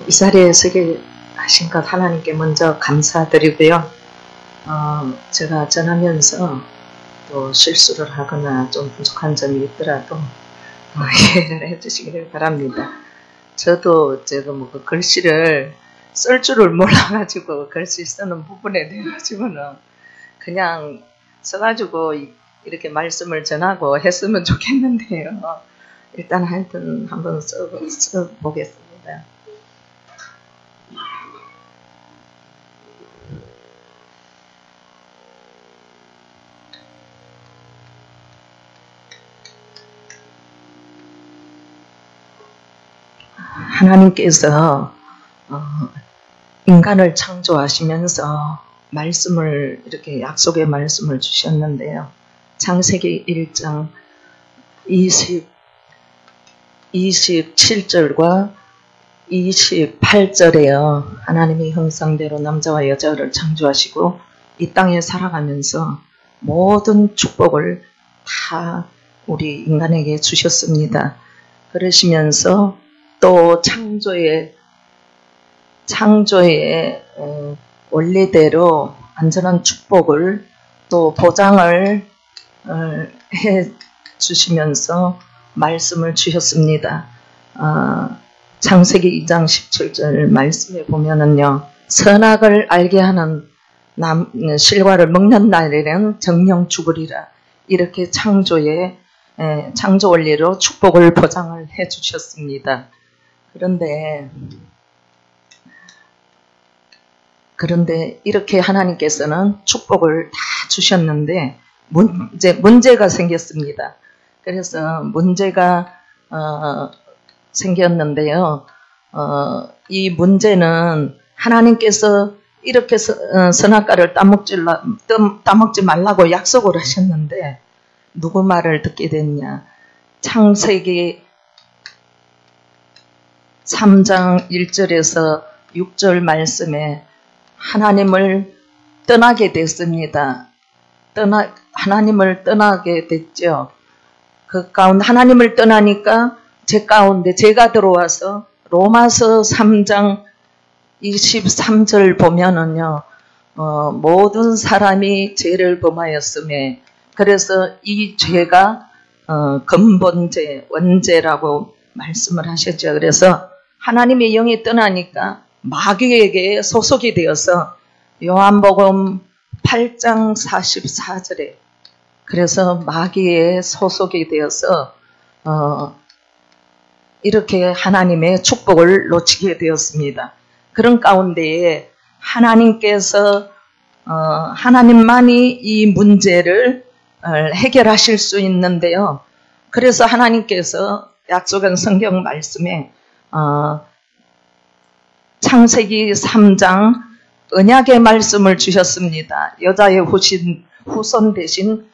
이 자리에 서게 하신 것 하나님께 먼저 감사드리고요. 제가 전하면서 또 실수를 하거나 좀 부족한 점이 있더라도 이해를 해주시기를 바랍니다. 저도 제가 그 글씨를 쓸 줄을 몰라가지고 글씨 쓰는 부분에 대해가지고는 그냥 써가지고 이렇게 말씀을 전하고 했으면 좋겠는데요. 일단 하여튼 한번 써보겠습니다. 하나님께서 인간을 창조하시면서 말씀을 이렇게 약속의 말씀을 주셨는데요. 창세기 1장 27절과 28절에요. 하나님의 형상대로 남자와 여자를 창조하시고 이 땅에 살아가면서 모든 축복을 다 우리 인간에게 주셨습니다. 그러시면서 또 창조의 원리대로 안전한 축복을 또 보장을 해 주시면서 말씀을 주셨습니다. 창세기 2장 17절 말씀에 보면은요, 선악을 알게 하는 실과를 먹는 날에는 정령 죽으리라. 이렇게 창조 원리로 축복을 보장을 해 주셨습니다. 그런데 이렇게 하나님께서는 축복을 다 주셨는데 문제가 생겼습니다. 그래서 문제가 생겼는데요. 이 문제는 하나님께서 이렇게 선악과를 따먹지 말라고 약속을 하셨는데 누구 말을 듣게 됐냐. 창세기 3장 1절에서 6절 말씀에 하나님을 떠나게 됐습니다. 하나님을 떠나게 됐죠. 그 가운데 하나님을 떠나니까 제 가운데 제가 들어와서 로마서 3장 23절 보면은요, 모든 사람이 죄를 범하였음에 그래서 이 죄가 근본죄, 원죄라고 말씀을 하셨죠. 그래서 하나님의 영이 떠나니까 마귀에게 소속이 되어서 요한복음 8장 44절에 그래서 마귀에 소속이 되어서 이렇게 하나님의 축복을 놓치게 되었습니다. 그런 가운데에 하나님께서 하나님만이 이 문제를 해결하실 수 있는데요. 그래서 하나님께서 약속한 성경 말씀에 창세기 3장 언약의 말씀을 주셨습니다. 여자의 후손 대신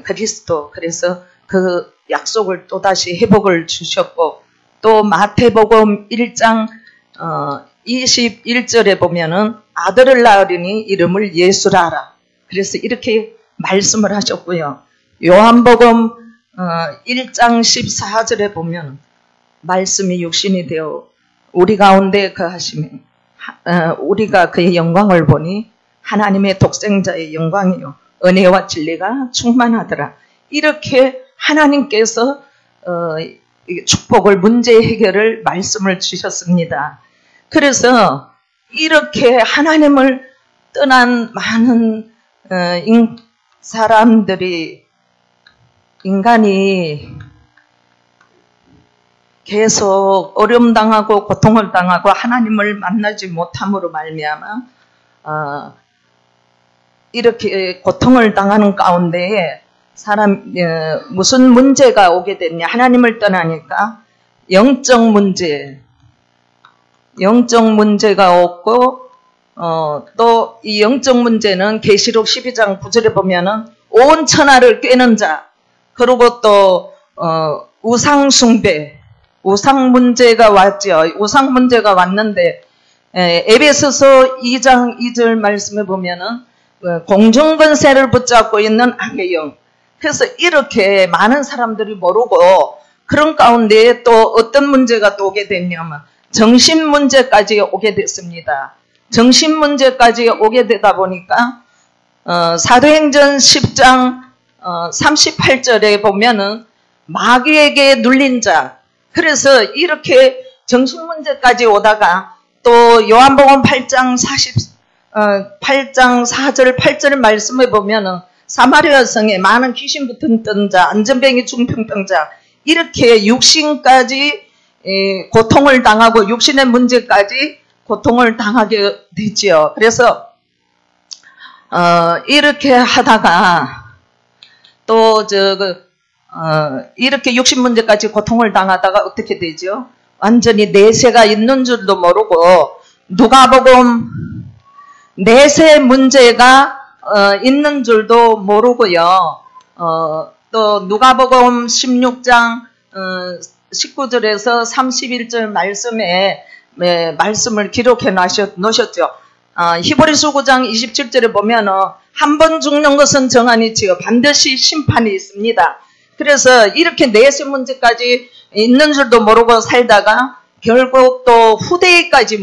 그리스도. 그래서 그 약속을 또다시 회복을 주셨고 또 마태복음 1장 21절에 보면은 아들을 낳으리니 이름을 예수라 하라. 그래서 이렇게 말씀을 하셨고요. 요한복음 1장 14절에 보면 말씀이 육신이 되어 우리 가운데 거하시며 우리가 그의 영광을 보니 하나님의 독생자의 영광이요 은혜와 진리가 충만하더라. 이렇게 하나님께서 축복을 문제 해결을 말씀을 주셨습니다. 그래서 이렇게 하나님을 떠난 많은 사람들이 인간이 계속 어려움 당하고 고통을 당하고 하나님을 만나지 못함으로 말미암아 이렇게 고통을 당하는 가운데에 무슨 문제가 오게 됐냐. 하나님을 떠나니까 영적 문제가 없고 또 이 영적 문제는 계시록 12장 9절에 보면은 온 천하를 꿰는 자, 그리고 또 우상 숭배, 우상 문제가 왔죠. 우상 문제가 왔는데 에베소서 2장 2절 말씀에 보면은 공중권세를 붙잡고 있는 악의 영. 그래서 이렇게 많은 사람들이 모르고 그런 가운데 또 어떤 문제가 또 오게 됐냐면 정신 문제까지 오게 됐습니다. 정신 문제까지 오게 되다 보니까 사도행전 10장 38절에 보면은 마귀에게 눌린 자, 그래서 이렇게 정신 문제까지 오다가 또 요한복음 8장 4절 8절 말씀에 보면은 사마리아 성에 많은 귀신 붙은 자, 안전병이 중풍병자, 이렇게 육신까지 고통을 당하고 육신의 문제까지 고통을 당하게 되지요. 그래서 이렇게 하다가 또 이렇게 육신 문제까지 고통을 당하다가 어떻게 되죠? 완전히 내세가 있는 줄도 모르고, 누가복음 내세 문제가 있는 줄도 모르고요. 또 누가복음 16장 19절에서 31절 말씀에 말씀을 기록해 놓으셨죠. 히브리서 9장 27절에 보면은 한 번 죽는 것은 정한이지요. 반드시 심판이 있습니다. 그래서 이렇게 내세 문제까지 있는 줄도 모르고 살다가 결국 또 후대에까지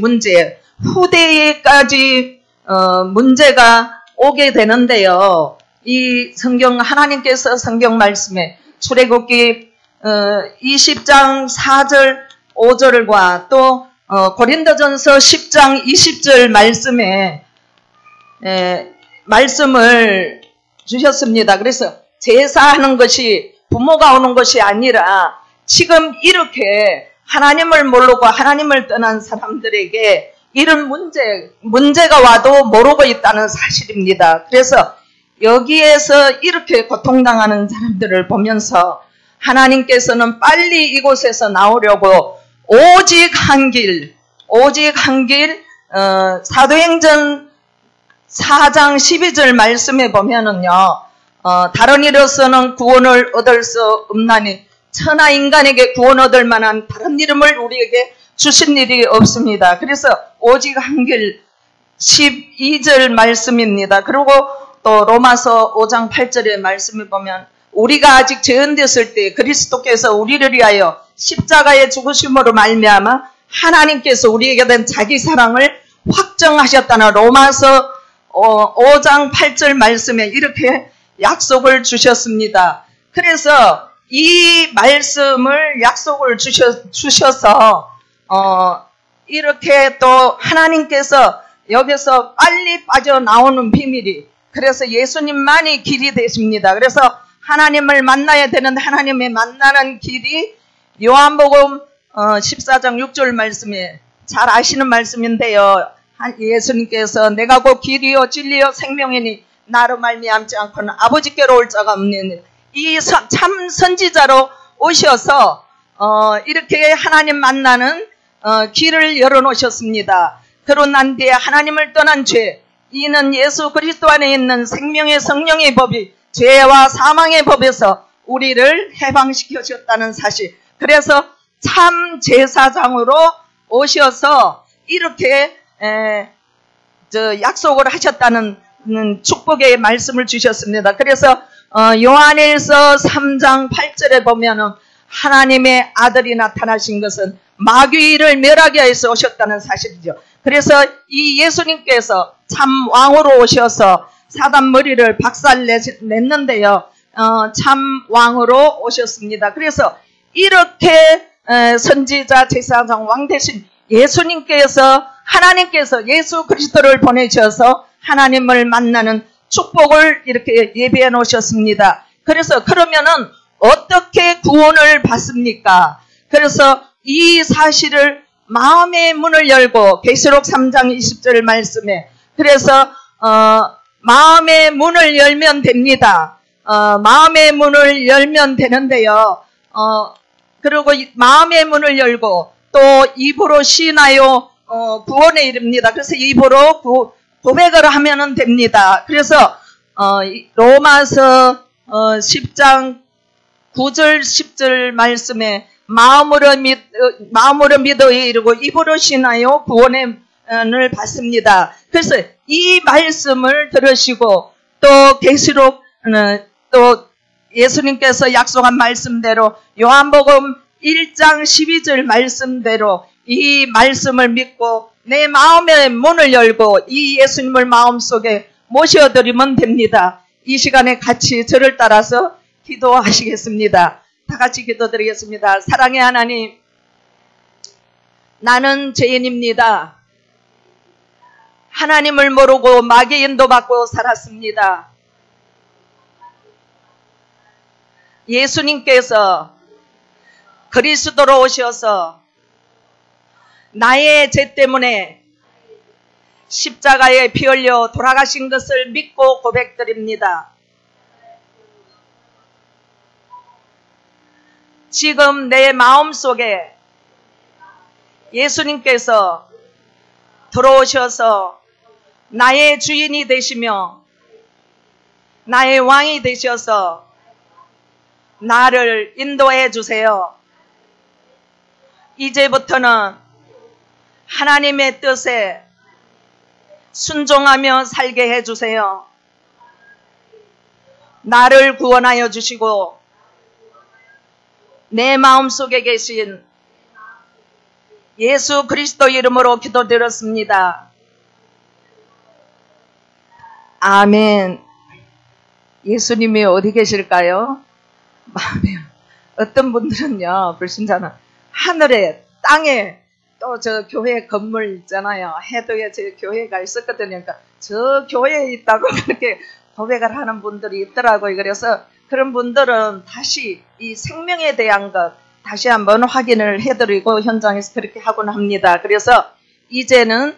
문제가 오게 되는데요. 이 성경, 하나님께서 성경 말씀에 출애굽기 20장 4절 5절과 또 고린도전서 10장 20절 말씀에 말씀을 주셨습니다. 그래서 제사하는 것이 부모가 오는 것이 아니라 지금 이렇게 하나님을 모르고 하나님을 떠난 사람들에게 이런 문제가 와도 모르고 있다는 사실입니다. 그래서 여기에서 이렇게 고통당하는 사람들을 보면서 하나님께서는 빨리 이곳에서 나오려고 오직 한 길, 사도행전 4장 12절 말씀에 보면은요, 다른 이로서는 구원을 얻을 수 없나니 천하 인간에게 구원 얻을 만한 다른 이름을 우리에게 주신 일이 없습니다. 그래서 오직 한 길 12절 말씀입니다. 그리고 또 로마서 5장 8절의 말씀을 보면 우리가 아직 죄인되었을 때 그리스도께서 우리를 위하여 십자가의 죽으심으로 말미암아 하나님께서 우리에게 된 자기 사랑을 확정하셨다는 로마서 5장 8절 말씀에 이렇게 약속을 주셨습니다. 그래서 이 말씀을 약속을 주셔서 이렇게 또 하나님께서 여기서 빨리 빠져나오는 비밀이, 그래서 예수님만이 길이 되십니다. 그래서 하나님을 만나야 되는데 하나님의 만나는 길이 요한복음 14장 6절 말씀에 잘 아시는 말씀인데요. 예수님께서 내가 곧 길이요 진리요 생명이니 나로 말미암지 않고는 아버지께로 올 자가 없는, 이 참 선지자로 오셔서 이렇게 하나님 만나는 길을 열어놓으셨습니다. 그러고 난 뒤에 하나님을 떠난 죄, 이는 예수 그리스도 안에 있는 생명의 성령의 법이 죄와 사망의 법에서 우리를 해방시켜 주셨다는 사실. 그래서 참 제사장으로 오셔서 이렇게 약속을 하셨다는 축복의 말씀을 주셨습니다. 그래서 요한일서 3장 8절에 보면은 하나님의 아들이 나타나신 것은 마귀를 멸하게 위해서 오셨다는 사실이죠. 그래서 이 예수님께서 참 왕으로 오셔서 사단 머리를 박살냈는데요. 참 왕으로 오셨습니다. 그래서 이렇게 선지자 제사장 왕 대신 예수님께서, 하나님께서 예수 그리스도를 보내셔서 하나님을 만나는 축복을 이렇게 예비해 놓으셨습니다. 그래서 그러면은 어떻게 구원을 받습니까? 그래서 이 사실을 마음의 문을 열고 계시록 3장 20절 말씀에, 그래서 마음의 문을 열면 됩니다. 마음의 문을 열면 되는데요. 그리고 마음의 문을 열고 또 입으로 시나요 구원에 이릅니다. 그래서 입으로 고백을 하면 됩니다. 그래서 로마서 10장 9절 10절 말씀에 마음으로 믿어 이르고 입으로 시나요 구원을 받습니다. 그래서 이 말씀을 들으시고 또 계시록 또 예수님께서 약속한 말씀대로 요한복음 1장 12절 말씀대로 이 말씀을 믿고 내 마음의 문을 열고 이 예수님을 마음속에 모셔드리면 됩니다. 이 시간에 같이 저를 따라서 기도하시겠습니다. 다 같이 기도드리겠습니다. 사랑의 하나님, 나는 죄인입니다. 하나님을 모르고 마귀 인도받고 살았습니다. 예수님께서 그리스도로 오셔서 나의 죄 때문에 십자가에 피 흘려 돌아가신 것을 믿고 고백드립니다. 지금 내 마음속에 예수님께서 들어오셔서 나의 주인이 되시며 나의 왕이 되셔서 나를 인도해 주세요. 이제부터는 하나님의 뜻에 순종하며 살게 해주세요. 나를 구원하여 주시고 내 마음속에 계신 예수 그리스도 이름으로 기도드렸습니다. 아멘. 예수님이 어디 계실까요? 마음에 어떤 분들은요, 불신자는 하늘에 땅에 또 저 교회 건물 있잖아요. 해도에 제 교회가 있었거든요. 그러니까 저 교회에 있다고 그렇게 고백을 하는 분들이 있더라고요. 그래서 그런 분들은 다시 이 생명에 대한 것 다시 한번 확인을 해드리고 현장에서 그렇게 하곤 합니다. 그래서 이제는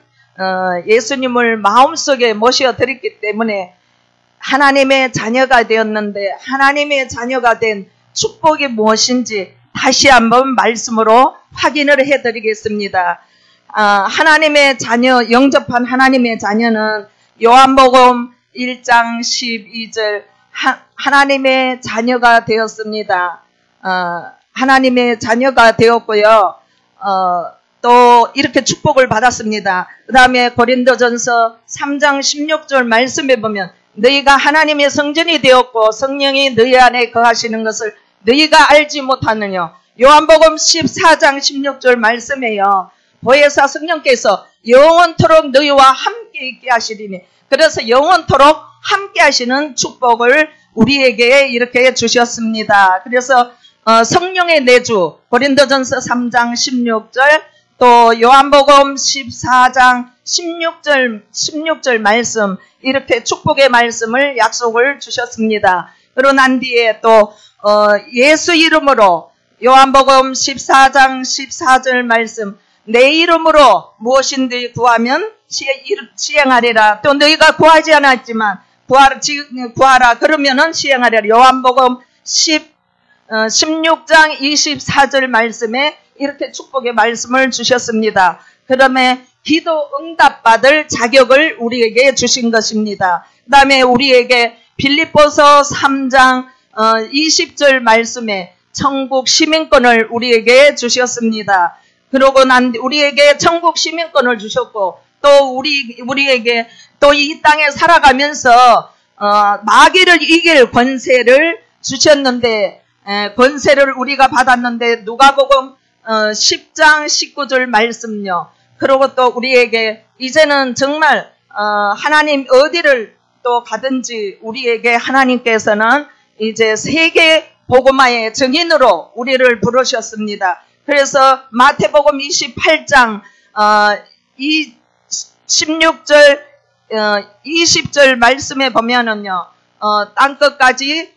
예수님을 마음속에 모셔드렸기 때문에 하나님의 자녀가 되었는데 하나님의 자녀가 된 축복이 무엇인지 다시 한번 말씀으로 확인을 해드리겠습니다. 하나님의 자녀, 영접한 하나님의 자녀는 요한복음 1장 12절 하나님의 자녀가 되었습니다. 하나님의 자녀가 되었고요. 또 이렇게 축복을 받았습니다. 그 다음에 고린도전서 3장 16절 말씀에 보면 너희가 하나님의 성전이 되었고 성령이 너희 안에 거하시는 것을 너희가 알지 못하느냐. 요한복음 14장 16절 말씀에요. 보혜사 성령께서 영원토록 너희와 함께 있게 하시리니 그래서 영원토록 함께 하시는 축복을 우리에게 이렇게 주셨습니다. 그래서 성령의 내주 고린도전서 3장 16절 또 요한복음 14장 16절 말씀 이렇게 축복의 말씀을 약속을 주셨습니다. 그러고 난 뒤에 또 예수 이름으로 요한복음 14장 14절 말씀 내 이름으로 무엇인지 구하면 시행하리라. 또 너희가 구하지 않았지만 구하라 그러면은 시행하리라. 요한복음 16장 24절 말씀에 이렇게 축복의 말씀을 주셨습니다. 그러면 기도 응답받을 자격을 우리에게 주신 것입니다. 그 다음에 우리에게 빌립보서 3장 20절 말씀에 천국 시민권을 우리에게 주셨습니다. 그러고 난 우리에게 천국 시민권을 주셨고 또 우리에게 또 이 땅에 살아가면서 마귀를 이길 권세를 주셨는데 권세를 우리가 받았는데 누가복음 10장 19절 말씀요. 그리고 또 우리에게 이제는 정말 하나님 어디를 또 가든지 우리에게 하나님께서는 이제 세계 복음화의 증인으로 우리를 부르셨습니다. 그래서 마태복음 28장 16절 20절 말씀에 보면은요. 땅끝까지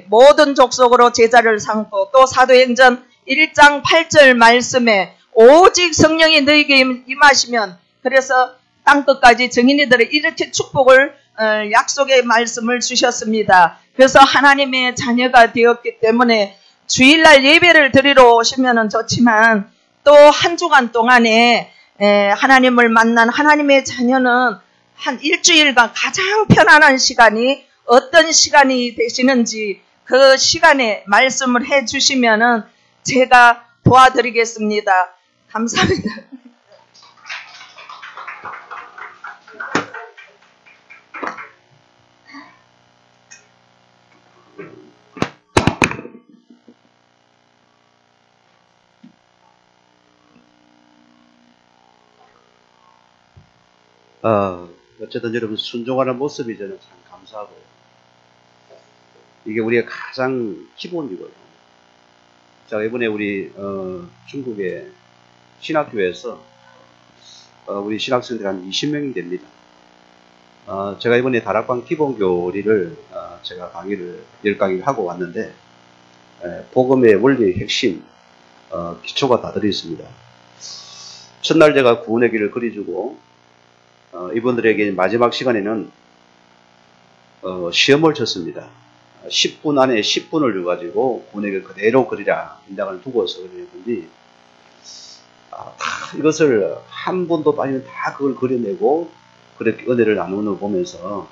모든 족속으로 제자를 삼고 또 사도행전 1장 8절 말씀에 오직 성령이 너희에게 임하시면 그래서 땅끝까지 증인이 되려 이렇게 축복을 약속의 말씀을 주셨습니다. 그래서 하나님의 자녀가 되었기 때문에 주일날 예배를 드리러 오시면 좋지만 또 한 주간 동안에 하나님을 만난 하나님의 자녀는 한 일주일간 가장 편안한 시간이 어떤 시간이 되시는지 그 시간에 말씀을 해 주시면은 제가 도와드리겠습니다. 감사합니다. 어쨌든 여러분 순종하는 모습이 저는 참 감사하고요. 이게 우리의 가장 기본이고요. 자, 이번에 우리 중국의 신학교에서 우리 신학생들이 한 20명이 됩니다. 제가 이번에 다락방 기본교리를 제가 강의를 10강의를 하고 왔는데 복음의 원리의 핵심 기초가 다 들어있습니다. 첫날 제가 구원의 길을 그려주고 이분들에게 마지막 시간에는 시험을 쳤습니다. 10분 안에 10분을 줘가지고 구원의 길 그대로 그리라 인당을 두고서 그리는데 이것을 한 번도 빠지면 다 그걸 그려내고 그렇게 은혜를 나누는 걸 보면서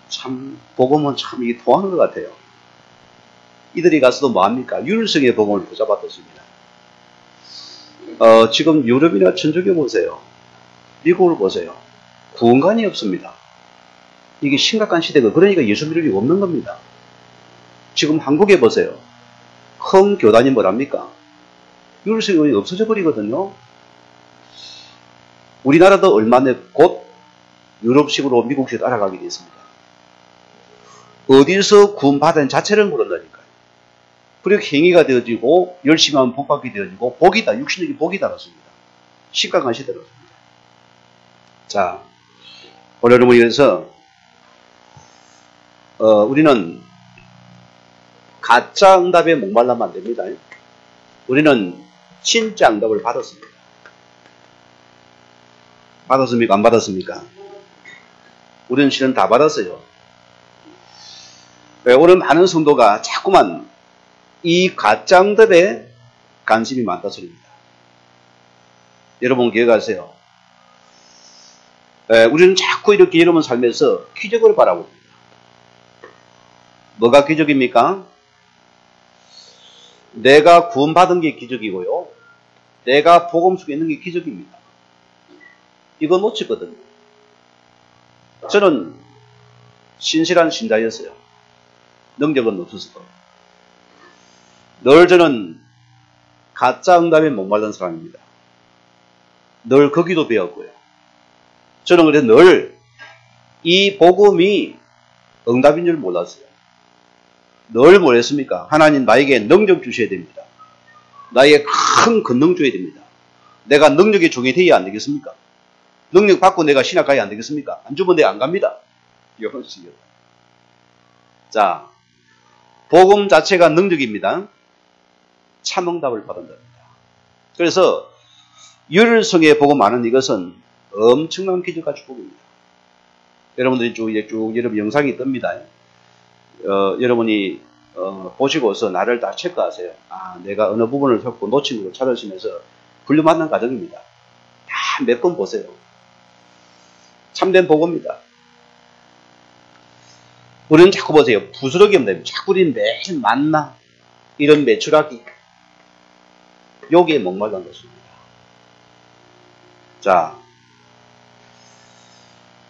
참 복음은 참 이게 통하는 것 같아요. 이들이 가서도 뭐합니까? 율성의 복음을 붙잡아뒀습니다. 지금 유럽이나 천주교 보세요. 미국을 보세요. 구원관이 없습니다. 이게 심각한 시대가 그러니까 예수 믿을 리 없는 겁니다. 지금 한국에 보세요. 큰 교단이 뭐랍니까? 율성이 없어져 버리거든요. 우리나라도 얼마 내에 곧 유럽식으로 미국식 따라가게 됐습니다. 어디서 구원받은 자체를 모른다니까요. 그리고 행위가 되어지고 열심히 하면 복받게 되어지고 복이다. 육신적인 복이 달았습니다. 심각한 시대로습니다. 자, 오늘은 그래서 우리는 가짜 응답에 목말라면 안 됩니다. 우리는 진짜 응답을 받았습니다. 받았습니까? 안 받았습니까? 우리는 실은 다 받았어요. 오늘 많은 성도가 자꾸만 이 가짜 응답에 관심이 많다 소리입니다. 여러분 기억하세요. 우리는 자꾸 이렇게 여러분 삶에서 기적을 바라고 있습니다. 뭐가 기적입니까? 내가 구원받은 게 기적이고요. 내가 복음 속에 있는 게 기적입니다. 이거 놓치거든요. 저는 신실한 신자였어요. 능력은 없었어도. 늘 저는 가짜 응답에 목말른 사람입니다. 늘 거기도 배웠고요. 저는 그래서 늘 이 복음이 응답인 줄 몰랐어요. 늘 뭐랬습니까? 하나님 나에게 능력 주셔야 됩니다. 나에게 큰 권능 줘야 됩니다. 내가 능력의 종이 되어야 안 되겠습니까? 능력 받고 내가 신학 가야 안 되겠습니까? 안 주면 내가 안 갑니다. 이런 식이었다. 자, 복음 자체가 능력입니다. 참응답을 받는답니다. 그래서 율성의 복음 아는 이것은 엄청난 기적과 축복입니다. 여러분들이 쭉 여러분 영상이 뜹니다. 여러분이 보시고서 나를 다 체크하세요. 내가 어느 부분을 겪고 놓친 걸 찾으시면서 분류받는 과정입니다. 다 몇 번 보세요. 참된 복음입니다. 우리는 자꾸 보세요. 부스러기 없는 자꾸 우리는 매일 만나 이런 매출하기 여기에 목말란 것입니다. 자,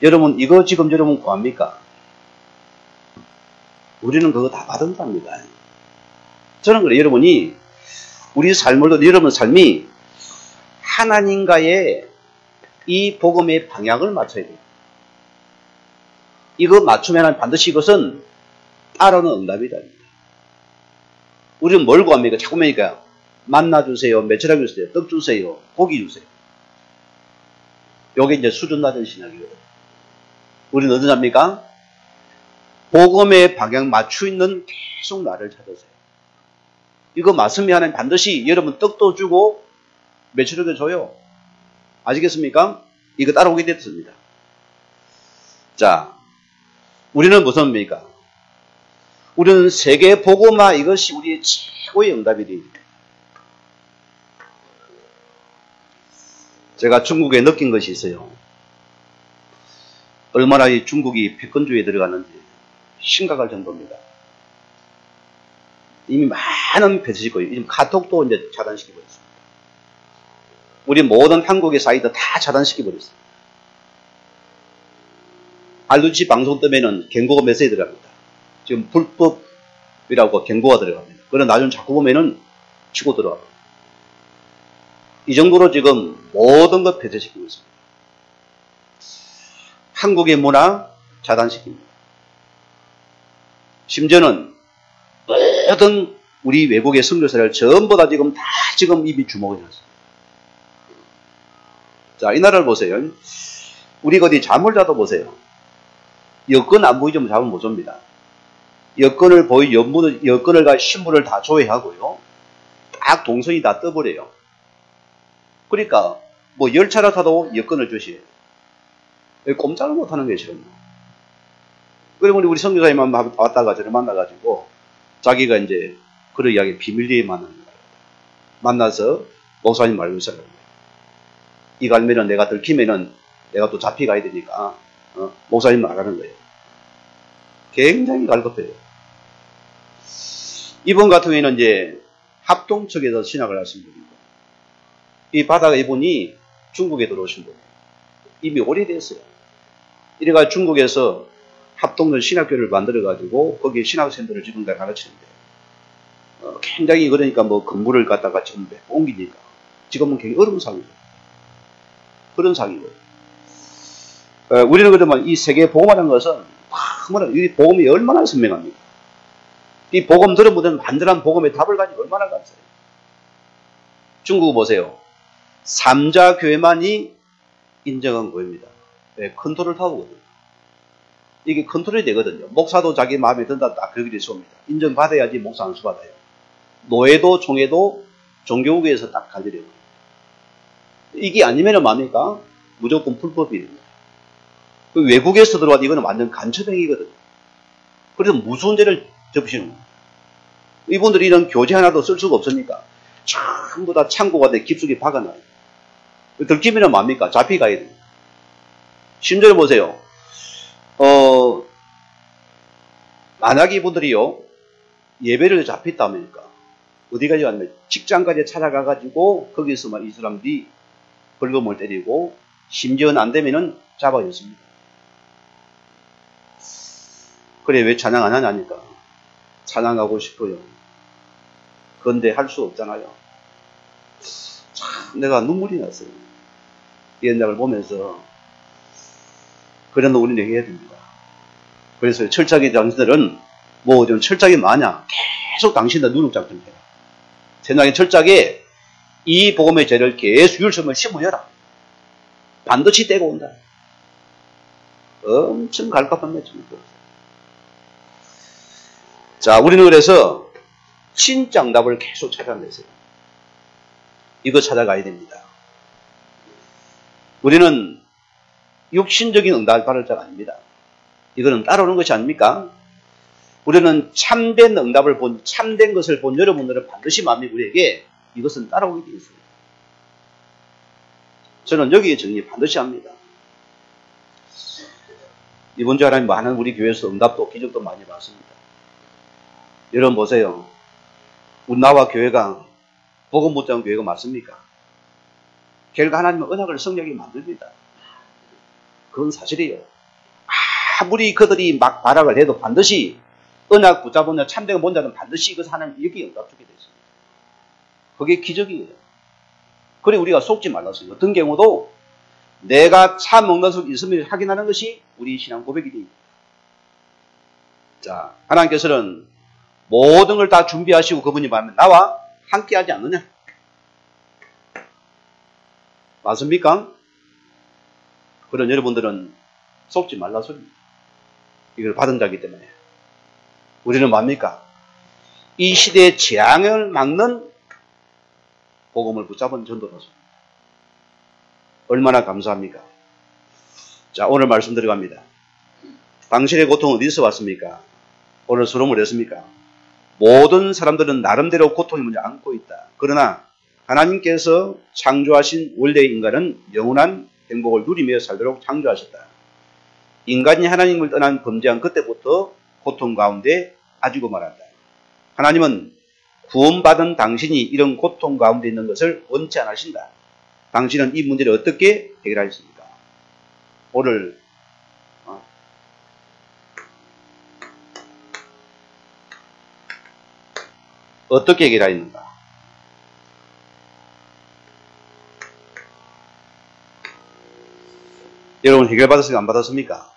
여러분 이거 지금 여러분 구합니까? 우리는 그거 다 받은답니다. 저는 그래요. 여러분이 우리 삶을 여러분 삶이 하나님과의 이 복음의 방향을 맞춰야 돼요. 이거 맞추면 반드시 이것은 따르는 응답이다. 우리는 뭘 구합니까? 자꾸 보니까 만나주세요, 매출하게 주세요, 떡 주세요, 고기 주세요. 요게 이제 수준 낮은 신학이거든요. 우리는 어디 잡니까? 복음의 방향 맞추 있는 계속 나를 찾으세요. 이거 말씀이 하나님 반드시 여러분 떡도 주고 매출하게 줘요. 아시겠습니까? 이거 따라오게 됐습니다. 자, 우리는 무슨입니까? 우리는 세계 복음화 이것이 우리의 최고의 응답이 됩니다. 제가 중국에 느낀 것이 있어요. 얼마나 이 중국이 패권주의에 들어갔는지 심각할 정도입니다. 이미 많은 폐쇄시고 지금 카톡도 이제 차단시켜버렸습니다. 우리 모든 한국의 사이트 다 차단시켜버렸습니다. 알루치 방송 때문에는 경고가 메시지 들어갑니다. 지금 불법이라고 경고가 들어갑니다. 그러나 나중에 자꾸 보면은 치고 들어갑니다. 이 정도로 지금 모든 걸 폐쇄시키고 있습니다. 한국의 문화 차단시킵니다. 심지어는 모든 우리 외국의 선교사를 전부 다 지금 입이 주목이 났어요. 자, 이 나라를 보세요. 우리 어디 잠을 자도 보세요. 여권 안 보이면 잠을 못 잡니다. 여권을 신분을 다 조회하고요. 딱 동선이 다 떠버려요. 그러니까 뭐 열차를 타도 여권을 주시해요. 꼼짝을 못하는 게 싫어요. 그러면 우리 선교사님만 왔다가 저를 만나가지고 자기가 이제 그런 이야기 비밀리에 만나는 거예요. 만나서 목사님 말고 있어요. 이 갈매는 내가 들키면은 내가 또 잡혀가야 되니까 목사님 말하는 거예요. 굉장히 갈급해요. 이분 같은 경우에는 이제 합동 측에서 신학을 하신 분이고, 이 바다가 이분이 중국에 들어오신 분이에요. 이미 오래됐어요. 이래가 중국에서 합동전 신학교를 만들어가지고 거기에 신학생들을 지금 다 가르치는데, 굉장히 그러니까 뭐 건물을 갖다가 지금 옮기니까 지금은 굉장히 어려운 상황이에요. 그런 상황이고요. 우리는 그러면 이 세계 복음이라는 것은 이 복음이 얼마나 선명합니까? 이 복음 들어보면 완전한 복음의 답을 가지고 얼마나 감사해요. 중국 보세요. 3자 교회만이 인정한 교회입니다. 네, 컨트롤 타워거든요. 이게 컨트롤이 되거든요. 목사도 자기 마음에 든다, 딱 그렇게 되어 옵니다. 인정받아야지 목사 안수 받아요. 노예도 종회도 종교국에서 딱 갈려요. 이게 아니면은 뭡니까? 무조건 불법이에요. 외국에서 들어와도 이거는 완전 간첩행위거든요. 그래서 무서운 죄를 접으시는 거예요. 이분들이 이런 교재 하나도 쓸 수가 없으니까 전부 다 창고가 돼 깊숙이 박아놔요. 들키면은 뭡니까? 잡혀가야 돼요. 심지어 보세요. 만약에 이분들이요, 예배를 잡혔다면니까 어디까지 갔냐면 직장까지 찾아가가지고 거기서 이 사람들이 벌금을 때리고 심지어는 안 되면은 잡아줬습니다. 그래, 왜 찬양 안 하냐니까. 찬양하고 싶어요. 그런데 할 수 없잖아요. 참 내가 눈물이 났어요. 이 현장을 보면서. 그런 거 우리는 해야 됩니다. 그래서 철저하게 당신들은 뭐 좀 철저하게 마냐, 계속 당신들 누룩작전 해라. 세상에 철저하게 이 복음의 죄를 계속 율성을 심어여라. 반드시 떼고 온다. 엄청 갈급한 맺힙니다. 자, 우리는 그래서 신정답을 계속 찾아내세요. 이거 찾아가야 됩니다. 우리는 육신적인 응답을 받을 자가 아닙니다. 이거는 따라오는 것이 아닙니까? 우리는 참된 응답을 참된 것을 본 여러분들은 반드시 마음이 우리에게 이것은 따라오게 되어 있습니다. 저는 여기에 정리 반드시 합니다. 이번 주 하나님 많은 우리 교회에서 응답도 기적도 많이 봤습니다. 여러분 보세요. 나와 교회가 복음 못 잡은 교회가 맞습니까? 결국 하나님은 언약을 성령이 만듭니다. 그건 사실이에요. 아무리 그들이 막 발악을 해도 반드시 언약 붙잡은 자, 참되고 본 자는 반드시 이것을 하나님 여기 응답 주게 되습니다. 그게 기적이에요. 그래 우리가 속지 말랐어요. 어떤 경우도 내가 참 응답을 있음을 확인하는 것이 우리 신앙 고백이 됩니다. 자, 하나님께서는 모든 걸 다 준비하시고 그분이 말하면 나와 함께하지 않느냐? 맞습니까? 그런 여러분들은 속지 말라 소리입니다. 이걸 받은 자이기 때문에. 우리는 뭡니까? 이 시대의 재앙을 막는 복음을 붙잡은 전도로서입니다. 얼마나 감사합니까? 자, 오늘 말씀 들어갑니다. 당신의 고통은 어디서 왔습니까? 오늘 수록을 했습니까? 모든 사람들은 나름대로 고통을 먼저 안고 있다. 그러나 하나님께서 창조하신 원래의 인간은 영원한 행복을 누리며 살도록 창조하셨다. 인간이 하나님을 떠난 범죄한 그때부터 고통 가운데 아지고 말한다. 하나님은 구원받은 당신이 이런 고통 가운데 있는 것을 원치 않으신다. 당신은 이 문제를 어떻게 해결하셨습니까? 오늘 어떻게 해결하였는가? 여러분 해결받았습니까? 안 받았습니까?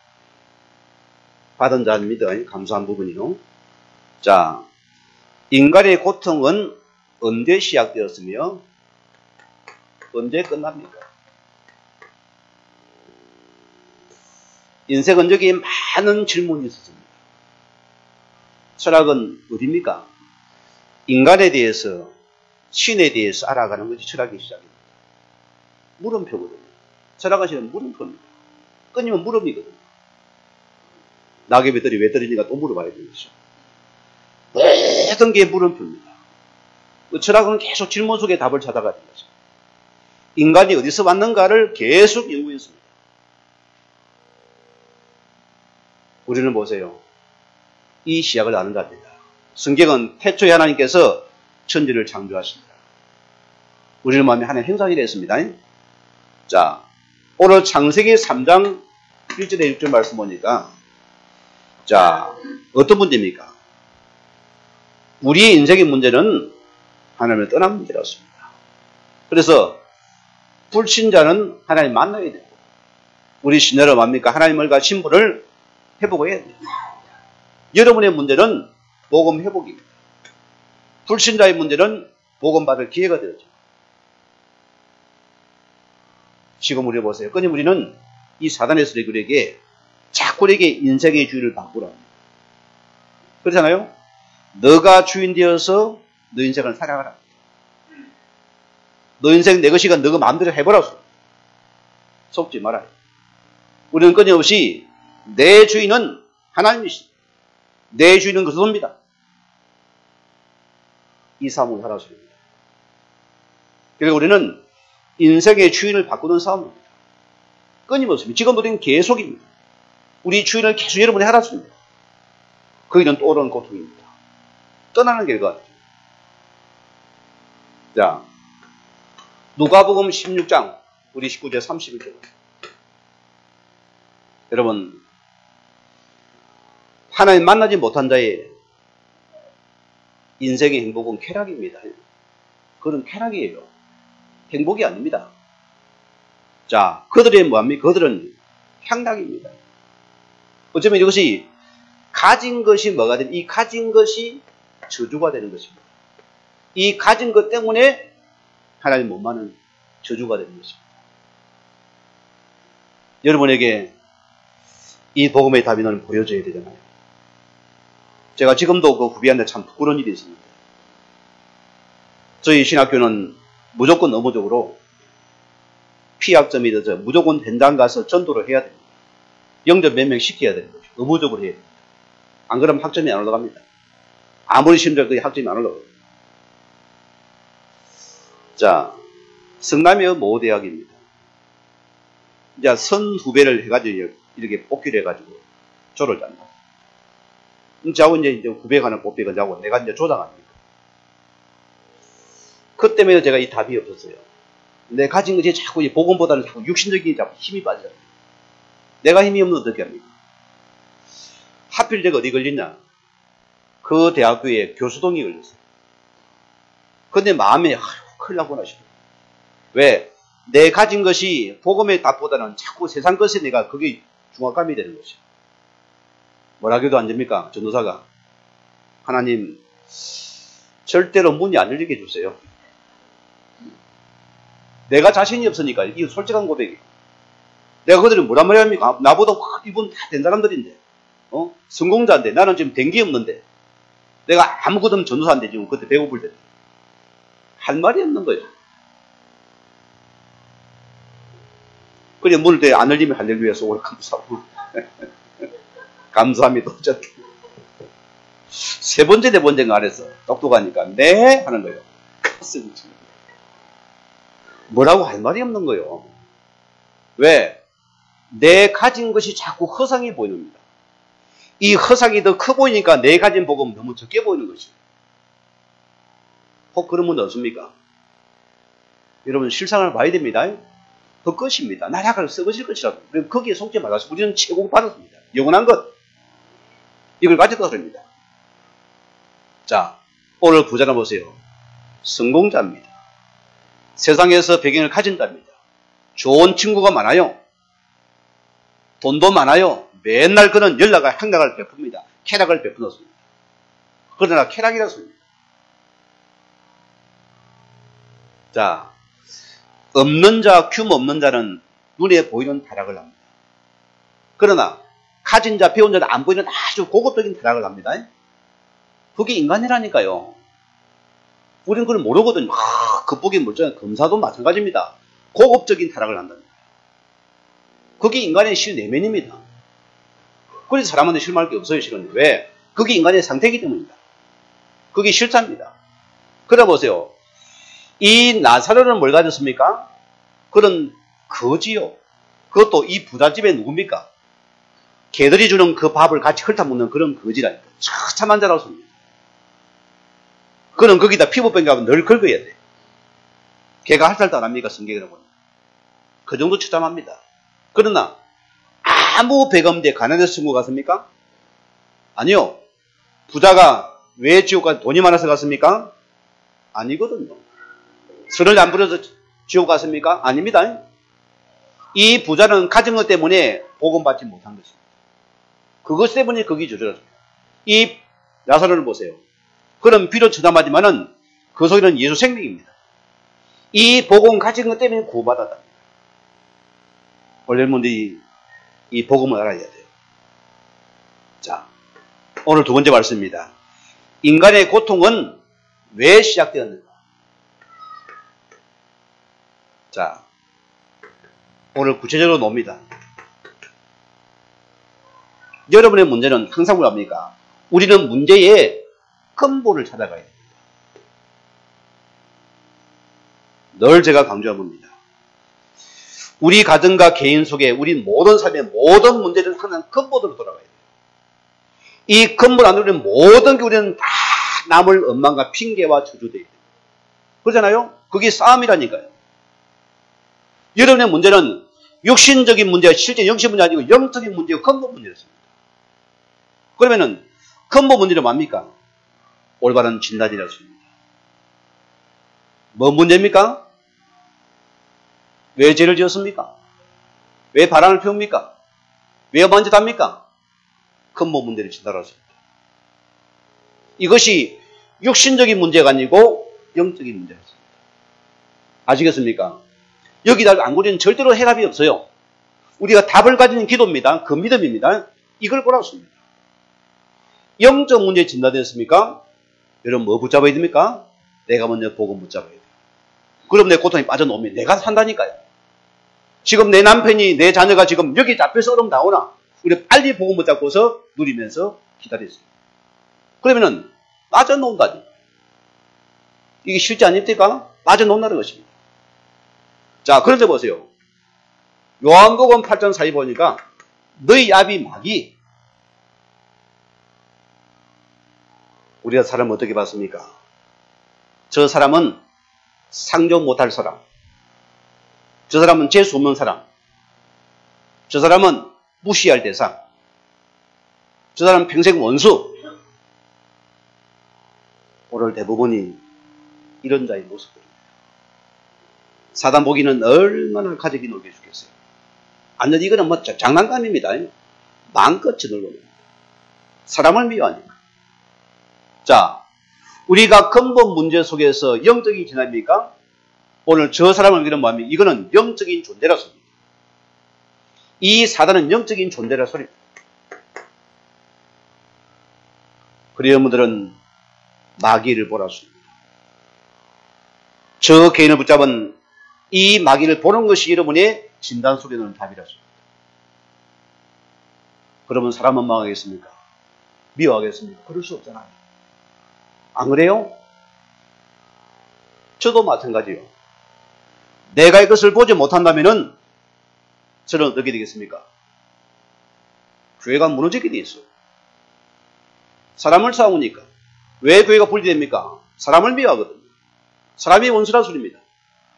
받은 자입니다. 감사한 부분이요. 자, 인간의 고통은 언제 시작되었으며 언제 끝납니까? 인생은 여기에 많은 질문이 있었습니다. 철학은 어디입니까? 인간에 대해서, 신에 대해서 알아가는 것이 철학의 시작입니다. 물음표거든요. 철학은 실은 물음표입니다. 끊이면 물음이거든요. 낙엽의 뜰이 왜 떨어지니까 또 물어봐야 되는 것이죠. 모든 게 물음표입니다. 철학은 계속 질문 속에 답을 찾아가는 거죠. 인간이 어디서 왔는가를 계속 연구했습니다. 우리는 보세요. 이 시작을 아는 자입니다. 성경은 태초에 하나님께서 천지를 창조하십니다. 우리는 마음에 하나님 행사하기로 했습니다. 자, 오늘 창세기 3장 1절에 6절 말씀 보니까 자, 어떤 문제입니까? 우리의 인생의 문제는 하나님을 떠난 문제였습니다. 그래서 불신자는 하나님 만나야 되고 우리 신자는 뭡니까? 하나님과 신분을 회복해야 돼요. 여러분의 문제는 복음 회복입니다. 불신자의 문제는 복음 받을 기회가 되었죠. 지금 우리 보세요. 그러니 우리는 이 사단의 세력에게 자꾸 우리에게 인생의 주인을 바꾸라. 그렇잖아요? 너가 주인 되어서 너 인생을 살아가라. 너 인생 내 것이가 너가 마음대로 해보라. 속지 말아요. 우리는 끊임없이 내 주인은 하나님이시다. 내 주인은 그리스도입니다. 이 싸움을 하라 소리입니다. 그리고 우리는 인생의 주인을 바꾸는 싸움입니다. 끊임없습니다. 지금 우리는 계속입니다. 우리 주인을 계속 여러분이 하라 소리입니다. 거기는 또 오는 고통입니다. 떠나는 결과. 자, 누가복음 16장 우리 19절 31절. 여러분, 하나님 만나지 못한 자의 인생의 행복은 쾌락입니다. 그건 쾌락이에요. 행복이 아닙니다. 자, 그들의 뭐합니까? 그들은 향락입니다. 어쩌면 이것이 가진 것이 뭐가 되면 이 가진 것이 저주가 되는 것입니다. 이 가진 것 때문에 하나님 못 마는 저주가 되는 것입니다. 여러분에게 이 복음의 답이 너는 보여줘야 되잖아요. 제가 지금도 그 후배한테 참 부끄러운 일이 있습니다. 저희 신학교는 무조건 의무적으로 피학점이 돼서 무조건 현장 가서 전도를 해야 됩니다. 영접 몇 명 시켜야 되는 거죠. 의무적으로 해야 됩니다. 안 그러면 학점이 안 올라갑니다. 아무리 힘들어도 학점이 안 올라가요. 자, 성남의 모 대학입니다. 이제 선 후배를 해가지고 이렇게 뽑기를 해가지고 조를 짠다. 자고 이제 후배가 하나 뽑히고 자고 내가 이제 조장합니다. 그 때문에 제가 이 답이 없었어요. 내 가진 것이 자꾸 복음보다는 자꾸 육신적인 자꾸 힘이 빠져요. 내가 힘이 없는 어떻게 합니까? 하필 제가 어디 걸렸냐? 그 대학교에 교수동이 걸렸어요. 근데 마음에 큰일 났구나 싶어요. 왜? 내 가진 것이 복음의 답보다는 자꾸 세상 것에 내가 그게 중압감이 되는 것이죠. 뭐라기도 안 됩니까? 전도사가. 하나님, 절대로 문이 안 열리게 해주세요. 내가 자신이 없으니까, 이거 솔직한 고백이에요. 내가 그들이 뭐란 말이야 합니까? 나보다 이분 다 된 사람들인데, 성공자인데, 나는 지금 된 게 없는데, 내가 아무것도 없는 전도사인데, 지금 그때 배고플 때. 할 말이 없는 거예요. 그래, 문을 안 열리면 할렐루야 속으로 감사하고. 감사합니다. 어쨌든. 세 번째, 네 번째가 안에서 똑똑하니까, 네? 하는 거예요. 뭐라고 할 말이 없는 거예요. 왜? 내 가진 것이 자꾸 허상이 보이는 겁니다. 이 허상이 더 커 보이니까 내 가진 복음은 너무 적게 보이는 것이에요. 혹 그런 분은 없습니까? 여러분, 실상을 봐야 됩니다. 그 것입니다. 나라가 썩어질 것이라고. 거기에 속지 말아서 우리는 최고 받았습니다. 영원한 것. 이걸 가졌다 소리입니다. 자, 오늘 부자를 보세요. 성공자입니다. 세상에서 배경을 가진 자입니다. 좋은 친구가 많아요. 돈도 많아요. 맨날 그는 연락을 행락을 베풉니다. 쾌락을 베푸었습니다. 그러나 쾌락이라습니다. 자, 없는 자, 큐 없는 자는 눈에 보이는 타락을 합니다. 그러나 가진 자, 배운 자는 안 보이는 아주 고급적인 타락을 합니다. 그게 인간이라니까요. 우리는 그걸 모르거든요. 겉보기 멀쩡한 검사도 마찬가지입니다. 고급적인 타락을 한다는 거예요. 그게 인간의 실내면입니다. 그래서 사람한테 실망할 게 없어요, 실은. 왜? 그게 인간의 상태이기 때문입니다. 그게 실자입니다. 그래 보세요. 이 나사로는 뭘 가졌습니까? 그런 거지요. 그것도 이 부잣집에 누굽니까? 개들이 주는 그 밥을 같이 훑어먹는 그런 거지라니까. 처참한 자라습니다. 그는 거기다 피부병가면 늘 긁어야 돼. 개가 할 살도 안 합니까? 성경에 보면. 그 정도 처참합니다. 그러나 아무 배가 없는데 가난해서 천국 갔습니까? 아니요. 부자가 왜 지옥 가 돈이 많아서 갔습니까? 아니거든요. 선을 안 부려서 지옥 갔습니까? 아닙니다. 이 부자는 가진 것 때문에 복음 받지 못한 것입니다. 그것 때문에 거기 저절었습니다. 이 나사로를 보세요. 그런 비로 쳐다마지만은 그 속에는 예수 생명입니다. 이 복음 가진 것 때문에 구원받았다. 원래 여러분들이 이 복음을 알아야 돼요. 자, 오늘 두 번째 말씀입니다. 인간의 고통은 왜 시작되었는가? 자, 오늘 구체적으로 놉니다. 여러분의 문제는 항상 뭐랍니까? 우리는 문제의 근본을 찾아가야 됩니다. 늘 제가 강조합니다. 우리 가정과 개인 속에 우리 모든 삶의 모든 문제는 항상 근본으로 돌아가야 돼요. 이 근본 안에 우리는 모든 게 우리는 다 남을 원망과 핑계와 저주돼야 돼요. 그렇잖아요? 그게 싸움이라니까요. 여러분의 문제는 육신적인 문제가 실제 영신 문제 아니고 영적인 문제고 근본 문제였습니다. 그러면은 근본 문제는 뭡니까? 올바른 진단이라습니다. 뭔 문제입니까? 왜 죄를 지었습니까? 왜 바람을 피웁니까? 왜 만져답니까? 근본 문제를 진단하십니다. 이것이 육신적인 문제가 아니고 영적인 문제였습니다. 아시겠습니까? 여기다 안 그리는 절대로 해답이 없어요. 우리가 답을 가지는 기도입니다. 그 믿음입니다. 이걸 보라고 씁니다. 영적 문제 진단됐습니까? 여러분 뭐 붙잡아야 됩니까? 내가 먼저 복음 붙잡아야 돼요. 그럼 내 고통이 빠져나오면 내가 산다니까요. 지금 내 남편이 내 자녀가 지금 여기 잡혀서 얼음 나오나 우리 빨리 복음 붙잡고서 누리면서 기다렸어요. 그러면은 빠져나온다니. 이게 실제 아닙니까? 빠져나온다는 것입니다. 자, 그런데 보세요. 요한복음 8장 4절 보니까 너희 아비 마귀. 우리가 사람을 어떻게 봤습니까? 저 사람은 상종 못할 사람. 저 사람은 재수 없는 사람. 저 사람은 무시할 대상. 저 사람은 평생 원수. 오늘 대부분이 이런 자의 모습입니다. 사단 보기는 얼마나 가족이 놀게 죽겠어요. 완전 이거는 뭐 장난감입니다. 마음껏 짓눌러냅니다. 사람을 미워하니까. 자, 우리가 근본 문제 속에서 영적인 진화입니까? 오늘 저 사람을 믿는 마음이 이거는 영적인 존재라 소리입니다. 이 사단은 영적인 존재라 소리입니다. 그리고 여러분들은 마귀를 보라 소리입니다. 저 개인을 붙잡은 이 마귀를 보는 것이 여러분의 진단 속에 넣는 답이라 소리입니다. 그러면 사람은 망하겠습니까? 미워하겠습니까? 그럴 수 없잖아요. 안 그래요? 저도 마찬가지요. 내가 이것을 보지 못한다면은 저는 어떻게 되겠습니까? 교회가 무너지게 돼 있어요. 사람을 싸우니까. 왜 교회가 분리됩니까? 사람을 미워하거든요. 사람이 원수란 소리입니다.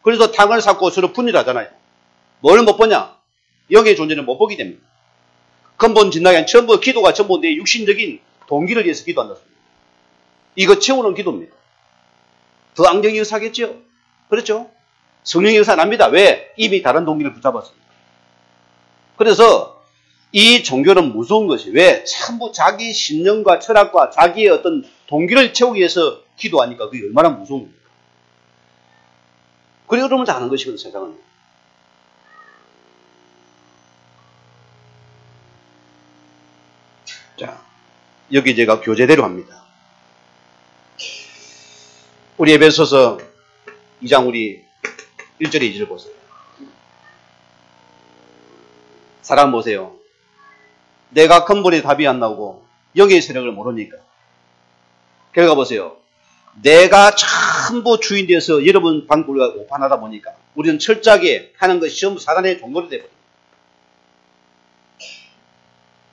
그래서 탕을 쌓고 서로 분열하잖아요. 뭘 못 보냐? 영의 존재는 못 보게 됩니다. 근본 진단이 전부 기도가 전부 내 육신적인 동기를 위해서 기도한다 소리입니다. 이거 채우는 기도입니다. 더 안경이 의사겠죠? 그렇죠? 성령이 의사 납니다. 왜? 이미 다른 동기를 붙잡았습니다. 그래서 이 종교는 무서운 것이 왜? 전부 자기 신념과 철학과 자기의 어떤 동기를 채우기 위해서 기도하니까 그게 얼마나 무서운 겁니까? 그리고 그러면 아는 것이거든, 세상은. 자, 여기 제가 교재대로 합니다. 우리 에베소서 2장 우리 1절에 2절 보세요. 사람 보세요. 내가 근본에 답이 안 나오고 영의 세력을 모르니까. 결과 보세요. 내가 전부 주인 되어서 여러분 방구를 오판하다 보니까 우리는 철저하게 하는 것이 전부 사단의 종로이 되어버립니다.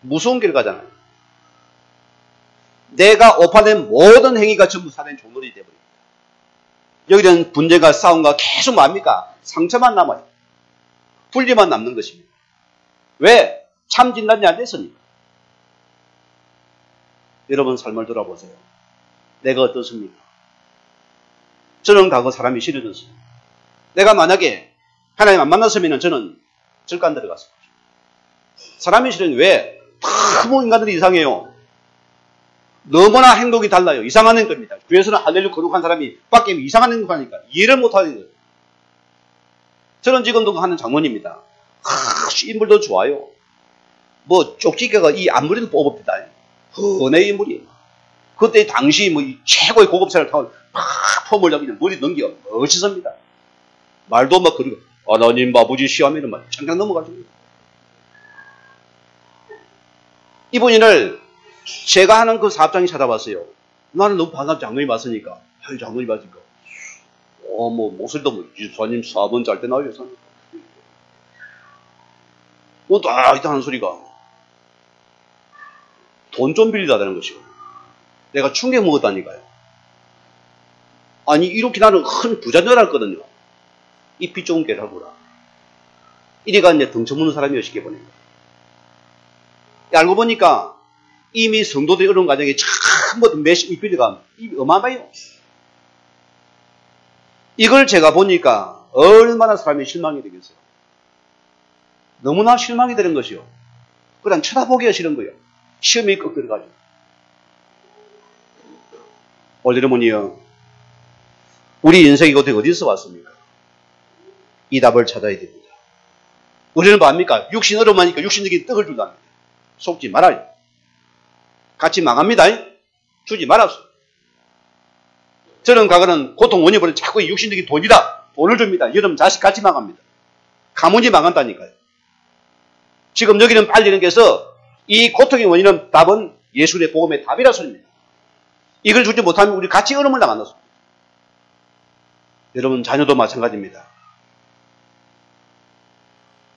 무서운 결과잖아요. 내가 오판된 모든 행위가 전부 사단의 종로이 되어버립니다. 여기는 분쟁과 싸움과 계속 뭡니까? 상처만 남아요. 분리만 남는 것입니다. 왜? 참 진단이 안 됐으니까. 여러분 삶을 돌아보세요. 내가 어떻습니까? 저는 과거 사람이 싫어졌어요. 내가 만약에 하나님 안 만났으면 저는 절간 들어갔을 거죠. 사람이 싫은 왜? 너무 인간들이 이상해요. 너무나 행동이 달라요. 이상한 행동입니다. 교회에서는 할렐루야 거룩한 사람이 밖에 이상한 행동하니까 이해를 못하는 거예요. 저는 지금도 하는 장모입니다. 인물도 좋아요. 뭐 쪽지게가 이 안무리도 뽑읍니다. 은혜의 인물이에요. 그때 당시 뭐 최고의 고급차를 타고 막 폼을 잡이는 머리 넘겨 멋있습니다. 말도 막 그러고 하나님 아버지 시하면은 막 창강 넘어가죠. 이분을 제가 하는 그 사업장이 찾아봤어요. 나는 너무 반갑지 장로님 왔으니까. 장로님 왔으니까. 뭐 목소리도 뭐 주사님 사업은 잘 때 나와요. 딱 하는 소리가 돈 좀 빌리다라는 것이고 내가 충격 먹었다니까요. 아니 이렇게 나는 큰 부자인 줄 알았거든요. 잎이 조금 깨라구라. 이래가 이제 덩쳐무는 사람이 쉽게 보낸 거예요. 알고 보니까 이미 성도들이 어려운 과정에 전부 몇십 빌려가 어마어마해요. 이걸 제가 보니까 얼마나 사람이 실망이 되겠어요. 너무나 실망이 되는 것이요. 그냥 쳐다보기가 싫은 거예요. 시험이 꼭 들어가죠. 여러분이요. 우리 인생이 어디서 왔습니까? 이 답을 찾아야 됩니다. 우리는 뭡니까? 육신 어려움하니까 육신적인 떡을 준답니다. 속지 말아요. 같이 망합니다. 주지 말았어. 저는 과거는 고통 원인을 자꾸 육신적인 돈이다. 돈을 줍니다. 여러분 자식 같이 망합니다. 가문이 망한다니까요. 지금 여기는 빨리 넘겨서 이 고통의 원인은 답은 예수의 복음의 답이라 소리입니다. 이걸 주지 못하면 우리 같이 얼음을 나간다. 여러분 자녀도 마찬가지입니다.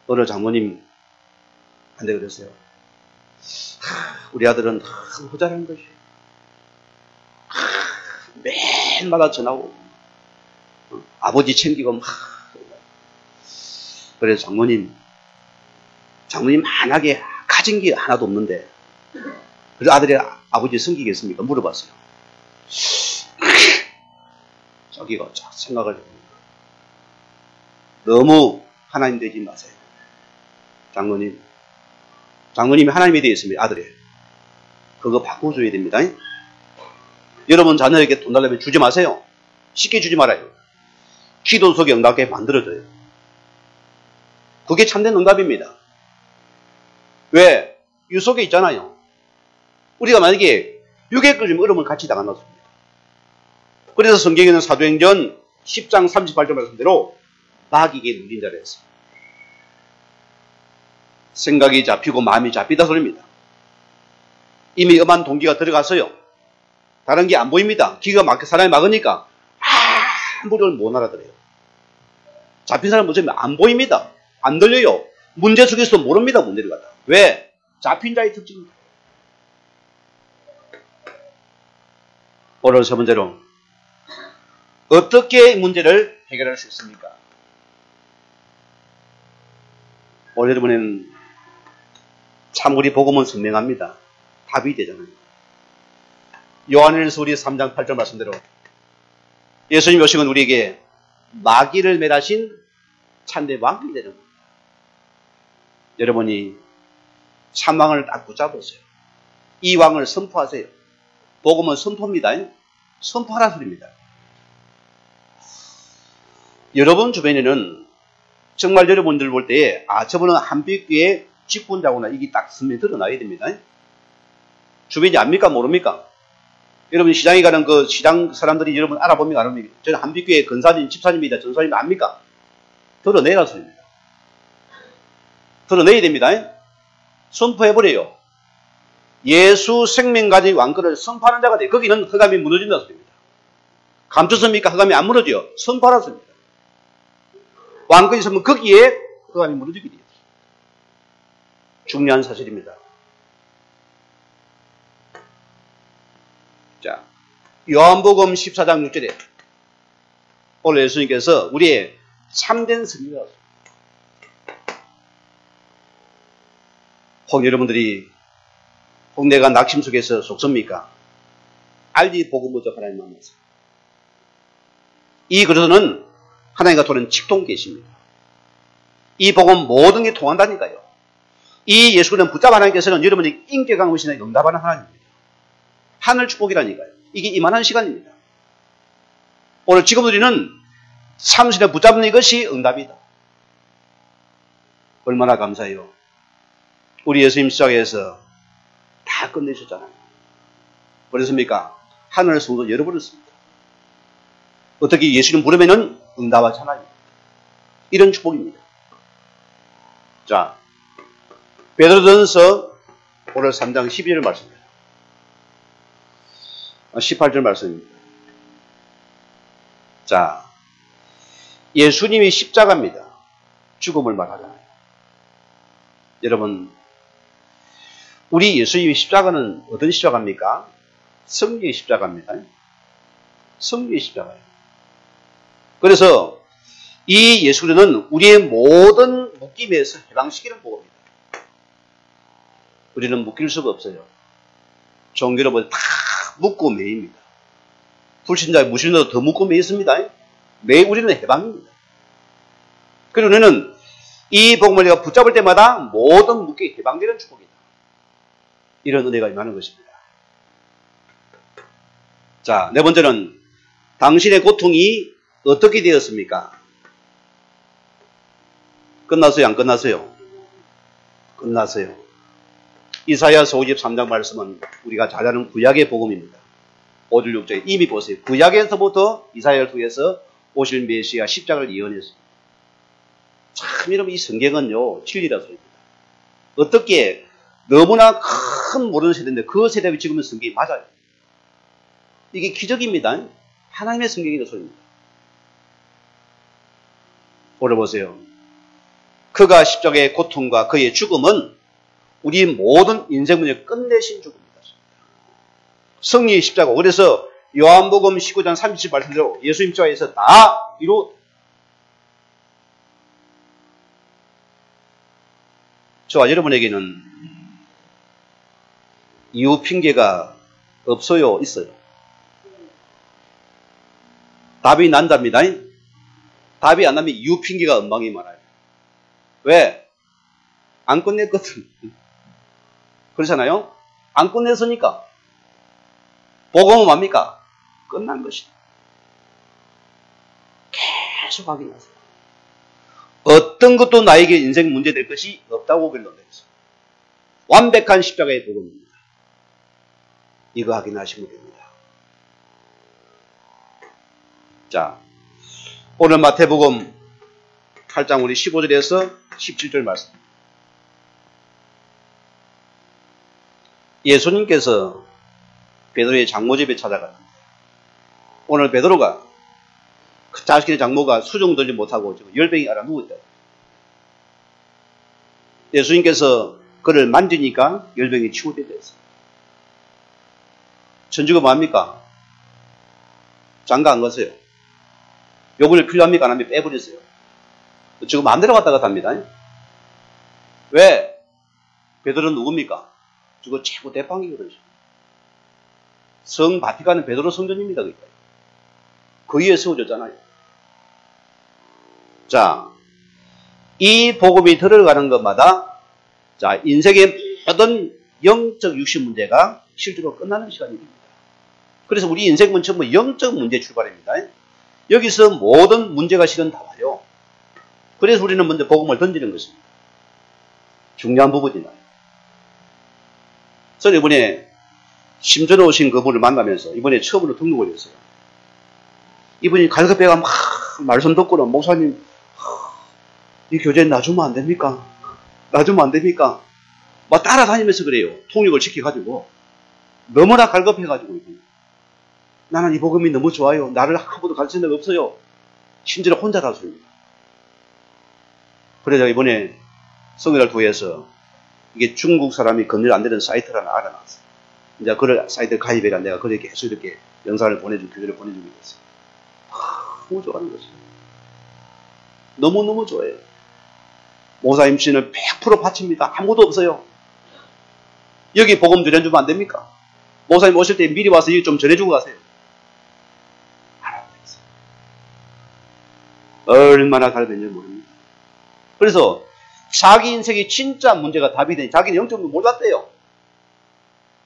어느 장모님 한테 그랬어요. 우리 아들은 모자란 것이 매일마다 전화오고 아버지 챙기고 그래서 장모님 만약에 가진 게 하나도 없는데 그래서 아들이 아버지 섬기겠습니까? 물어봤어요. 자기가 생각을 해봅니다. 너무 하나님 되지 마세요. 장모님이 하나님이 되어 있으면 아들이 그거 바꿔줘야 됩니다. 여러분 자녀에게 돈 달라면 주지 마세요. 쉽게 주지 말아요. 기도 속에 응답하게 만들어줘요. 그게 참된 응답입니다. 왜? 이 속에 있잖아요. 우리가 만약에 육에 끓이면 얼음을 같이 나가놨습니다. 그래서 성경에는 사도행전 10장 38절 말씀대로 마귀에게 눌린 자라 했습니다. 생각이 잡히고 마음이 잡히다 소리입니다. 이미 엄한 동기가 들어갔어요. 다른 게 안 보입니다. 기가 막혀 사람이 막으니까 아무를 못 알아들어요. 잡힌 사람 보시면 안 보입니다. 안 들려요. 문제 속에서도 모릅니다. 문제를 갖다. 왜? 잡힌 자의 특징입니다. 오늘 세 번째로 어떻게 문제를 해결할 수 있습니까? 오늘 여러분은 참 우리 복음은 선명합니다. 답이 되잖아요. 요한일서 우리 3장 8절 말씀대로 예수님 오시면 우리에게 마귀를 멸하신 참된 왕이 되는 겁니다. 여러분이 참왕을 딱 붙잡으세요. 이 왕을 선포하세요. 복음은 선포입니다. 선포하라 소리입니다. 여러분 주변에는 정말 여러분들 볼 때에 저분은 한빛교회 직분자구나 이게 딱 선명히 드러나야 됩니다. 주변이 압니까 모릅니까? 여러분 시장에 가는 그 시장 사람들이 여러분 알아봅니까 안 합니까? 저는 한빛교회 근사님, 집사님입니다. 전사님 압니까? 드러내라 소리입니다. 드러내야 됩니다. 선포해버려요. 예수 생명 가진 왕권을 선포하는 자가 돼. 거기는 흑암이 무너진다 소리입니다. 감추습니까? 흑암이 안 무너져요. 선포하라 소리입니다. 왕권이 있으면 거기에 흑암이 무너지게 돼요. 중요한 사실입니다. 자, 요한복음 14장 6절에 오늘 예수님께서 우리의 참된 승리라고 혹 여러분들이 혹 내가 낙심 속에서 속섭니까? 알지 복음 먼저 하나님 만나서 이 그릇은 하나님과 도는 직통 계십니다. 이 복음 모든 게 통한다니까요. 이 예수는 붙잡아 하나님께서는 여러분이 인격한 것이나 응답하는 하나님입니다. 하늘 축복이라니까요. 이게 이만한 시간입니다. 오늘 지금 우리는 참신에 붙잡는 이것이 응답이다. 얼마나 감사해요. 우리 예수님 시작에서 다 끝내셨잖아요. 그렇습니까? 하늘 성도 열어버렸습니다. 어떻게 예수님 부르면은 응답하잖아요. 이런 축복입니다. 자, 베드로전서 오늘 3장 12절 말씀입니다. 18절 말씀입니다. 자, 예수님이 십자가입니다. 죽음을 말하잖아요. 여러분, 우리 예수님의 십자가는 어떤 십자가입니까? 성리의 십자가입니다. 성리의 십자가예요. 그래서 이 예수는 우리의 모든 묶임에서 해방시키는 복음입니다. 우리는 묶일 수가 없어요. 종교로 다 묶고 매입니다. 불신자, 무신자도 더 묶고 매있습니다. 우리는 해방입니다. 그리고 우리는 이 복음을 내가 붙잡을 때마다 모든 묶임이 해방되는 축복이다. 이런 은혜가 임하는 것입니다. 자, 네 번째는 당신의 고통이 어떻게 되었습니까? 끝났어요? 안 끝났어요? 끝났어요. 이사야서 53장 말씀은 우리가 잘 아는 구약의 복음입니다. 5절 6절에 이미 보세요. 구약에서부터 이사야를 통해서 오실 메시아 십자가를 예언했습니다. 참 여러분 이 성경은요 진리라 소리입니다. 어떻게 너무나 큰 모르는 세대인데 그 세대에 지금은 성경이 맞아요. 이게 기적입니다. 하나님의 성경이라 소리입니다. 오늘 보세요. 그가 십자가의 고통과 그의 죽음은 우리 모든 인생 문제를 끝내신 죽음입니다. 승리의 십자가. 그래서 요한복음 19장 30절 말씀대로 예수 십자가에서 다 이루. 저와 여러분에게는 이유 핑계가 없어요? 있어요? 답이 난답니다. 답이 안 나면 이유 핑계가 엉망이 많아요. 왜? 안 끝냈거든. 그렇잖아요? 안 끝냈으니까. 복음은 뭡니까? 끝난 것이다. 계속 확인하세요. 어떤 것도 나에게 인생 문제 될 것이 없다고 결론냈어요. 완벽한 십자가의 복음입니다. 이거 확인하시면 됩니다. 자, 오늘 마태복음 8장 우리 15절에서 17절 말씀. 예수님께서 베드로의 장모 집에 찾아갔습니다. 오늘 베드로가 그 자신의 장모가 수종 들지 못하고 지금 열병이 알아 누웠다. 예수님께서 그를 만지니까 열병이 치유되었어요. 천주가 뭐합니까? 장가 안 가세요. 요번에 필요합니까? 안 하면 빼버리세요. 지금 마음대로 갔다 갔다 합니다. 왜? 베드로는 누굽니까? 저거 최고 대빵이거든요. 성 바티칸은 베드로 성전입니다. 그 위에 세워졌잖아요. 자, 이 복음이 들어가는 것마다 자 인생의 모든 영적 육신 문제가 실제로 끝나는 시간이 됩니다. 그래서 우리 인생은 전부 영적 문제 출발입니다. 여기서 모든 문제가 실은 다 와요. 그래서 우리는 먼저 복음을 던지는 것입니다. 중요한 부분이나. 저는 이번에 심전에 오신 그분을 만나면서 이번에 처음으로 등록을 했어요. 이분이 갈급해가 막 말씀 듣고는 목사님 이 교재 놔주면 안 됩니까? 놔주면 안 됩니까? 막 따라다니면서 그래요. 통역을 시켜가지고 너무나 갈급해가지고 나는 이 복음이 너무 좋아요. 나를 한 번도 가르친 적 없어요. 심지어 혼자라서입니다. 그래서 이번에 성일날 교회에서 이게 중국 사람이 건질 안 되는 사이트를 하나 알아놨어요. 이제 그 사이트에 가입해라. 내가 그렇게 계속 이렇게 영상을 보내주고 교재를 보내주고 있어요. 너무 좋아하는 거죠. 너무너무 좋아해요. 목사님 씨는 100% 바칩니다. 아무도 없어요. 여기 복음 전해주면 안 됩니까? 목사님 오실 때 미리 와서 여기 좀 전해주고 가세요. 얼마나 갈변인지 모릅니다. 그래서 자기 인생의 진짜 문제가 답이 되니 자기는 영적으로 몰랐대요.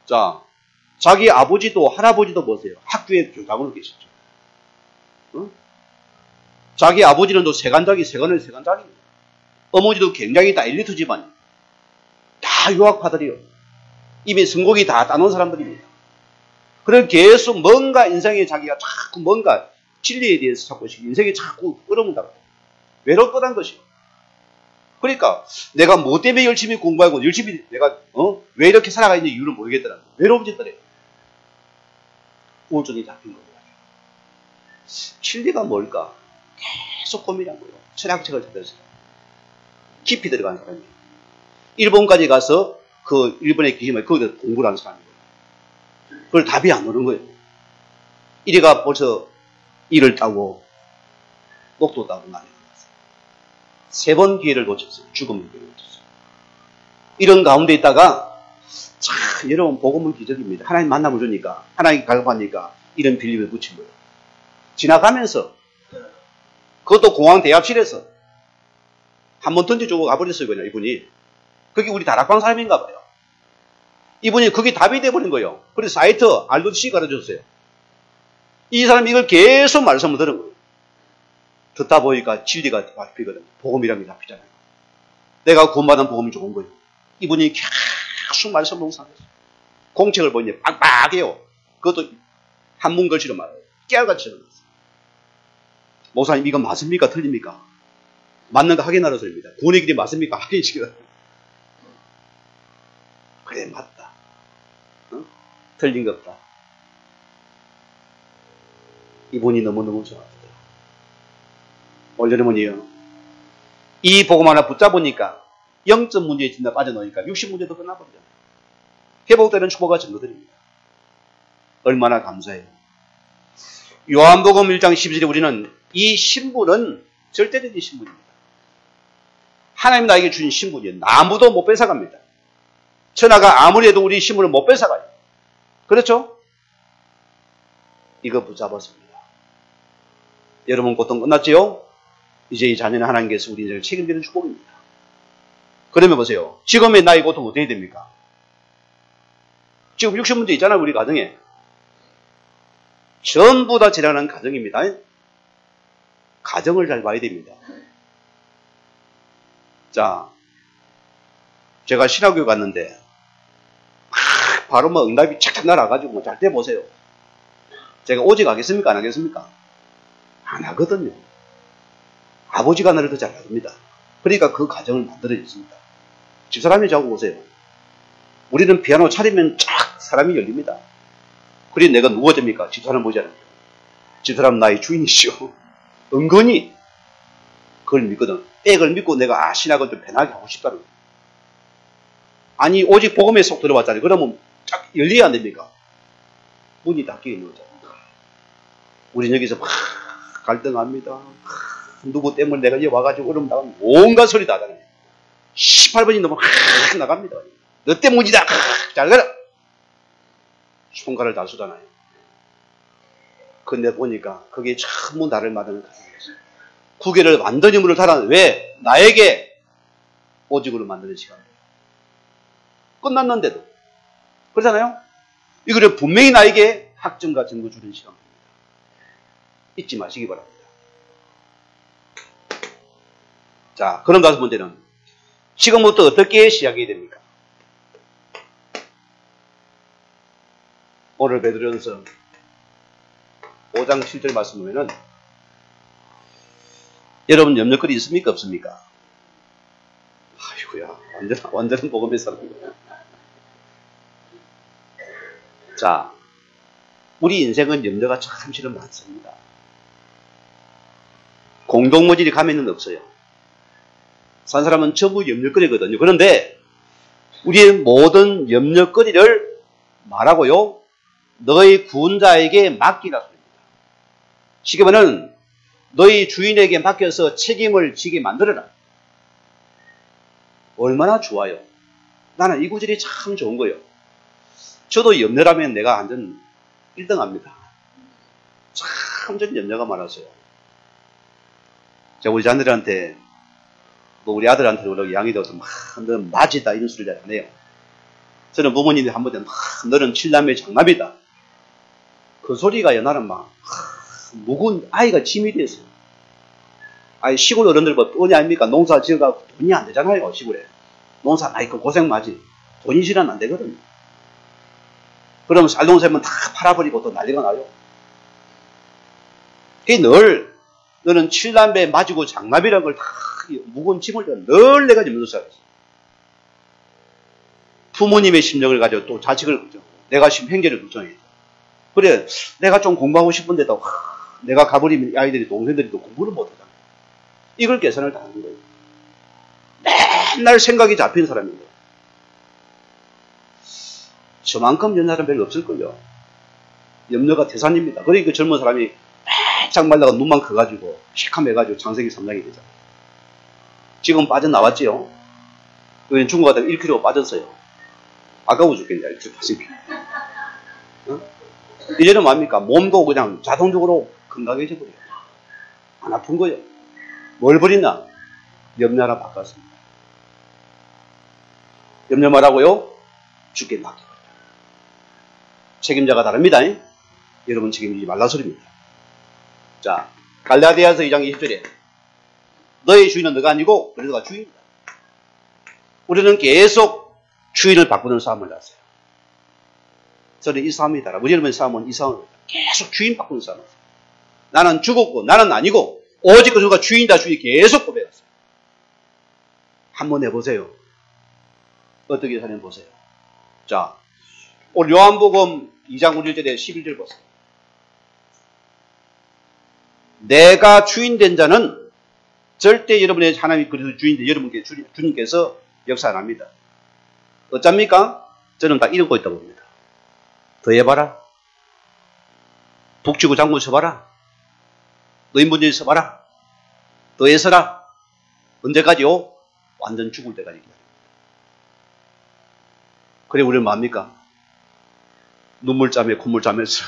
자, 자기 아버지도 할아버지도 보세요. 학교에 교장으로 계시죠. 응? 자기 아버지는 또 세간작입니다. 어머니도 굉장히 다 엘리트 집안. 다 유학파들이요. 이미 성공이 다 따놓은 사람들입니다. 그래서 계속 뭔가 인생에 자기가 자꾸 뭔가 진리에 대해서 자꾸 인생에 자꾸 끌어온다고. 외롭다는 것이요. 그러니까 내가 뭐 때문에 열심히 공부하고 열심히 내가 왜 이렇게 살아가 있는 이유를 모르겠더라고. 외로워졌더래. 우울증이 잡힌 거예요. 진리가 뭘까? 계속 고민한 거예요. 철학책을 찾아서 깊이 들어간 사람이에요. 일본까지 가서 그 일본에 계시면 거기서 공부를 하는 사람이에요. 그걸 답이 안 오는 거예요. 이래가 벌써 일을 따고 목도 따고 난리가 났어요. 3번 기회를 놓쳤어요. 죽음의 기회를 놓쳤어요. 이런 가운데 있다가 참 여러분 복음은 기적입니다. 하나님 만남을 주니까 하나님 갈급하니까 이런 빌림을 붙인 거예요. 지나가면서 그것도 공항 대합실에서 한번 던져주고 가버렸어요. 그냥 이분이. 그게 우리 다락방 사람인가 봐요. 이분이 그게 답이 돼버린 거예요. 그래서 사이트 RC 가르쳐줬어요. 이 사람이 이걸 계속 말씀을 들은 거예요. 듣다 보니까 진리가 잡히거든요. 복음이란 게 잡히잖아요. 내가 구원받은 복음이 좋은 거예요. 이분이 계속 말씀 묵상했어요. 공책을 보니 빡빡해요. 그것도 한문 글씨로 말해요. 깨알같이 적어놨어요. 목사님 이거 맞습니까? 틀립니까? 맞는 거 확인하러 소리입니다. 구원의 길이 맞습니까? 확인시키라. 그래 맞다. 틀린 거 없다. 이분이 너무너무 좋아하더라고요. 여러분이요. 이 복음 하나 붙잡으니까 영적 문제에 진짜 빠져놓으니까 육신 문제도 끝나버리잖아요. 회복되는 축복과 증거들입니다. 얼마나 감사해요. 요한복음 1장 12절에 우리는 이 신분은 절대적인 신분입니다. 하나님 나에게 주신 신분이에요. 아무도 못 뺏어갑니다. 천하가 아무리 해도 우리 신분을 못 뺏어가요. 그렇죠? 이거 붙잡았습니다. 여러분 고통 끝났지요? 이제 이 자녀는 하나님께서 우리 인생을 책임지는 축복입니다. 그러면 보세요. 지금의 나의 고통 어떻게 됩니까? 지금 육신 문제 있잖아요. 우리 가정에. 전부 다 지나가는 가정입니다. 가정을 잘 봐야 됩니다. 자, 제가 신학교에 갔는데 바로 뭐 응답이 착착 날아가지고 잘 때 보세요. 제가 오직 하겠습니까? 안 하겠습니까? 안 하거든요. 아버지가 나를 더 잘 알습니다. 그러니까 그 가정을 만들어냈습니다. 집사람이 자고 보세요. 우리는 피아노 차리면 쫙 사람이 열립니다. 그래 내가 누가 됩니까? 집사람 보지 않아요. 집사람 나의 주인이시오. 은근히 그걸 믿거든. 백을 믿고 내가 신학을 좀 편하게 하고 싶다는 거예요. 아니 오직 복음에 쏙 들어왔잖아요. 그러면 쫙 열려야 안 됩니까? 문이 닫혀 있는 거죠. 우린 여기서 막 갈등합니다. 누구 때문에 내가 여기 와가지고 얼음 나가면 온갖 소리 다 하잖아요. 18번이 넘으면 나갑니다. 너 때문이다. 잘 가라. 손가락을 다 쏘잖아요. 근데 보니까 그게 전부 나를 만드는 가정이었어요. 구계를 완전히 물을 달아. 왜? 나에게 오직으로 만드는 시간이에요. 끝났는데도. 그렇잖아요? 이거를 분명히 나에게 학점과 증거 주는 시간입니다. 잊지 마시기 바랍니다. 자, 그럼 다섯 번째는 지금부터 어떻게 시작해야 됩니까? 오늘 베드로전서 5장 7절 말씀 보면은 여러분 염려거리 있습니까? 없습니까? 아이고야, 완전한 복음의 사람입니다. 자, 우리 인생은 염려가 참 실은 많습니다. 공동모질이 가면은 없어요. 산 사람은 전부 염려거리거든요. 그런데 우리의 모든 염려거리를 말하고요, 너희 구원자에게 맡기라 소리입니다. 쉽게 말하면 너희 주인에게 맡겨서 책임을 지게 만들어라. 얼마나 좋아요. 나는 이 구절이 참 좋은 거예요. 저도 염려라면 내가 완전 1등 합니다. 참 전 염려가 많아서요. 제가 우리 자녀들한테, 우리 아들한테도 그렇게 양이 되어서 너는 맞이다 이런 소리를 잘 안 해요. 저는 부모님이 한 번에 너는 칠남의 장남이다. 그 소리가요, 나는 무거운 아이가 짐이 됐어요. 아이, 시골 어른들 뭐 돈이 아닙니까? 농사 지어가고 돈이 안 되잖아요, 시골에. 농사 많이 있고 고생 많지. 돈이 실은 안 되거든요. 그러면 쌀농사면 다 팔아버리고 또 난리가 나요. 그게 늘, 너는 칠남배 맞이고 장남이라는 걸 다 무거운 짐을 늘 내가 지면서 살았어. 부모님의 심정을 가지고 또 자식을 걱정하고, 내가 지금 형제를 걱정해야 돼. 그래, 내가 좀 공부하고 싶은데도, 내가 가버리면 아이들이, 동생들이 또 공부를 못하잖아. 이걸 계산을 다 하는 거예요. 맨날 생각이 잡힌 사람인데. 저만큼 연는 사람 별로 없을걸요. 염려가 태산입니다. 그러니까 젊은 사람이 바짝 말라가 눈만 커가지고, 시커매가지고 장생이 3장이 되잖아. 지금 빠져나왔지요? 여기는 중국 가다가 1kg 빠졌어요. 아까워 죽겠냐, 1kg 빠진 게. 어? 이제는 뭡니까? 몸도 그냥 자동적으로 건강해져 버려요. 안 아픈 거예요. 뭘 버리나? 염려 하나 바꿨습니다. 염려 말하고요, 죽게 맡겨버려요. 책임자가 다릅니다. 여러분 책임지지 말라 소리입니다. 자, 갈라디아서 2장 20절에 너의 주인은 너가 아니고 너가 주인이다. 우리는 계속 주인을 바꾸는 싸움을 났어요. 저는 이 싸움이다. 우리 여러분의 싸움은 이 싸움입니다. 계속 주인 바꾸는 싸움이에요. 나는 죽었고 나는 아니고 오직 그가 주인이다 주인 계속 고백했어요. 한번 해보세요. 어떻게 사는지 보세요. 자, 오늘 요한복음 2장 1절에 11절 보세요. 내가 주인 된 자는 절대 여러분의 하나님이 그래서 주인인데 여러분께 주님께서 역사 안 합니다. 어쩝니까? 저는 다 이러고 있다고 봅니다. 더 해봐라. 북치고 장구 쳐봐라. 노인분들이 서봐라. 더 해서라. 언제까지요? 완전 죽을 때까지 기다립니다. 그래 우리는 뭡니까? 눈물 짜며 콧물 짜면서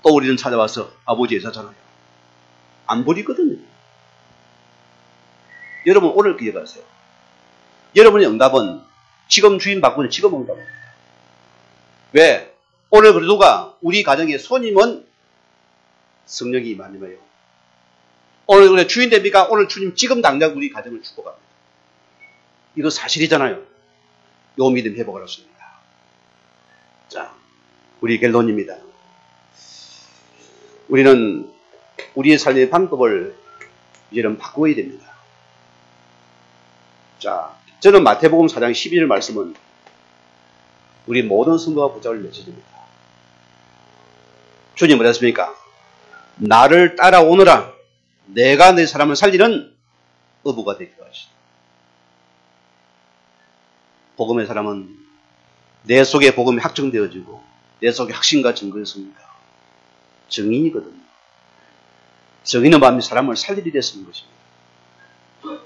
또 우리는 찾아와서 아버지 예사잖아요. 안 버리거든요. 여러분 오늘 기억하세요. 여러분의 응답은 지금 주인 바꾸는 지금 응답입니다. 왜? 오늘 누가 우리 가정의 손님은 성령이 임하님이에요. 오늘 그래 주인 됩니까? 오늘 주님 지금 당장 우리 가정을 축복합니다. 이거 사실이잖아요. 요 믿음 회복을 했습니다. 자, 우리 결론입니다. 우리는 우리의 삶의 방법을 이제는 바꿔야 됩니다. 자, 저는 마태복음 4장 12절 말씀은 우리 모든 성도가 붙잡을 메시지입니다. 주님 뭐라 했습니까? 나를 따라오너라. 내가 내 사람을 살리는 어부가 되기로 하시다. 복음의 사람은 내 속에 복음이 확정되어지고 내 속에 확신과 증거였습니다. 증인이거든요. 증인은 마음이 사람을 살리게 쓰는 것입니다.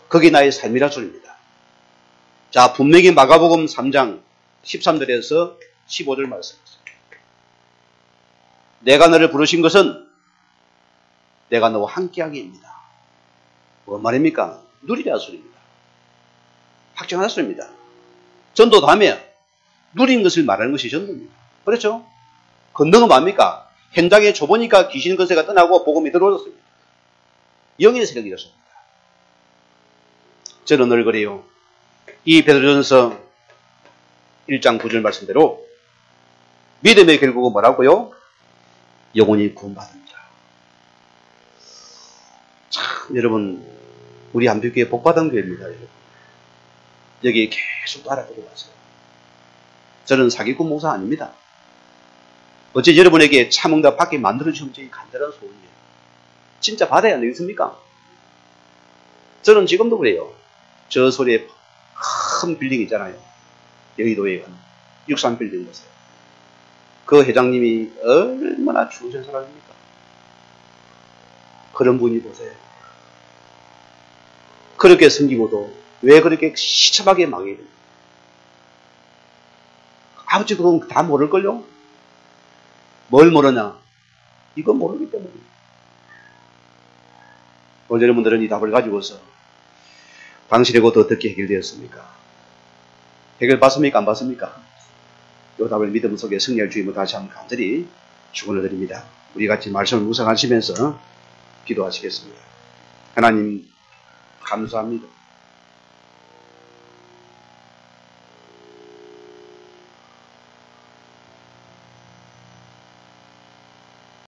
그게 나의 삶이라 소리입니다. 자, 분명히 마가복음 3장 13절에서 15절 말씀입니다. 내가 너를 부르신 것은 내가 너와 함께하기입니다. 뭔 말입니까? 누리라 소리입니다. 확정하라 소리입니다. 전도하면 누린 것을 말하는 것이 전도입니다. 그렇죠? 건너가 뭡니까? 현장에 줘보니까 귀신 거세가 떠나고 복음이 들어오셨습니다. 영의 세력이 됐습니다. 저는 늘 그래요. 이 베드로전서 1장 9절 말씀대로 믿음의 결국은 뭐라고요? 영혼이 구원받습니다. 참 여러분 우리 한빛교회 복받은 교회입니다. 여러분. 여기 계속 따라 들어가세요. 저는 사기꾼 목사 아닙니다. 어째 여러분에게 참응답 받게 만들어주면 저희 간절한 소원이에요. 진짜 받아야 안 되겠습니까? 저는 지금도 그래요. 저 소리에 큰 빌딩 있잖아요. 여의도에 63빌딩 보세요. 그 회장님이 얼마나 추우신 사람입니까? 그런 분이 보세요. 그렇게 섬기고도 왜 그렇게 시참하게 망해야 됩니까? 아버지도 그건 다 모를걸요? 뭘 모르냐? 이건 모르기 때문에. 오늘 여러분들은 이 답을 가지고서 당신의 것도 어떻게 해결되었습니까? 해결 받습니까? 안 받습니까? 이 답을 믿음 속에 승리할 주임을 다시 한번 간절히 축원을 드립니다. 우리 같이 말씀을 묵상하시면서 기도하시겠습니다. 하나님 감사합니다.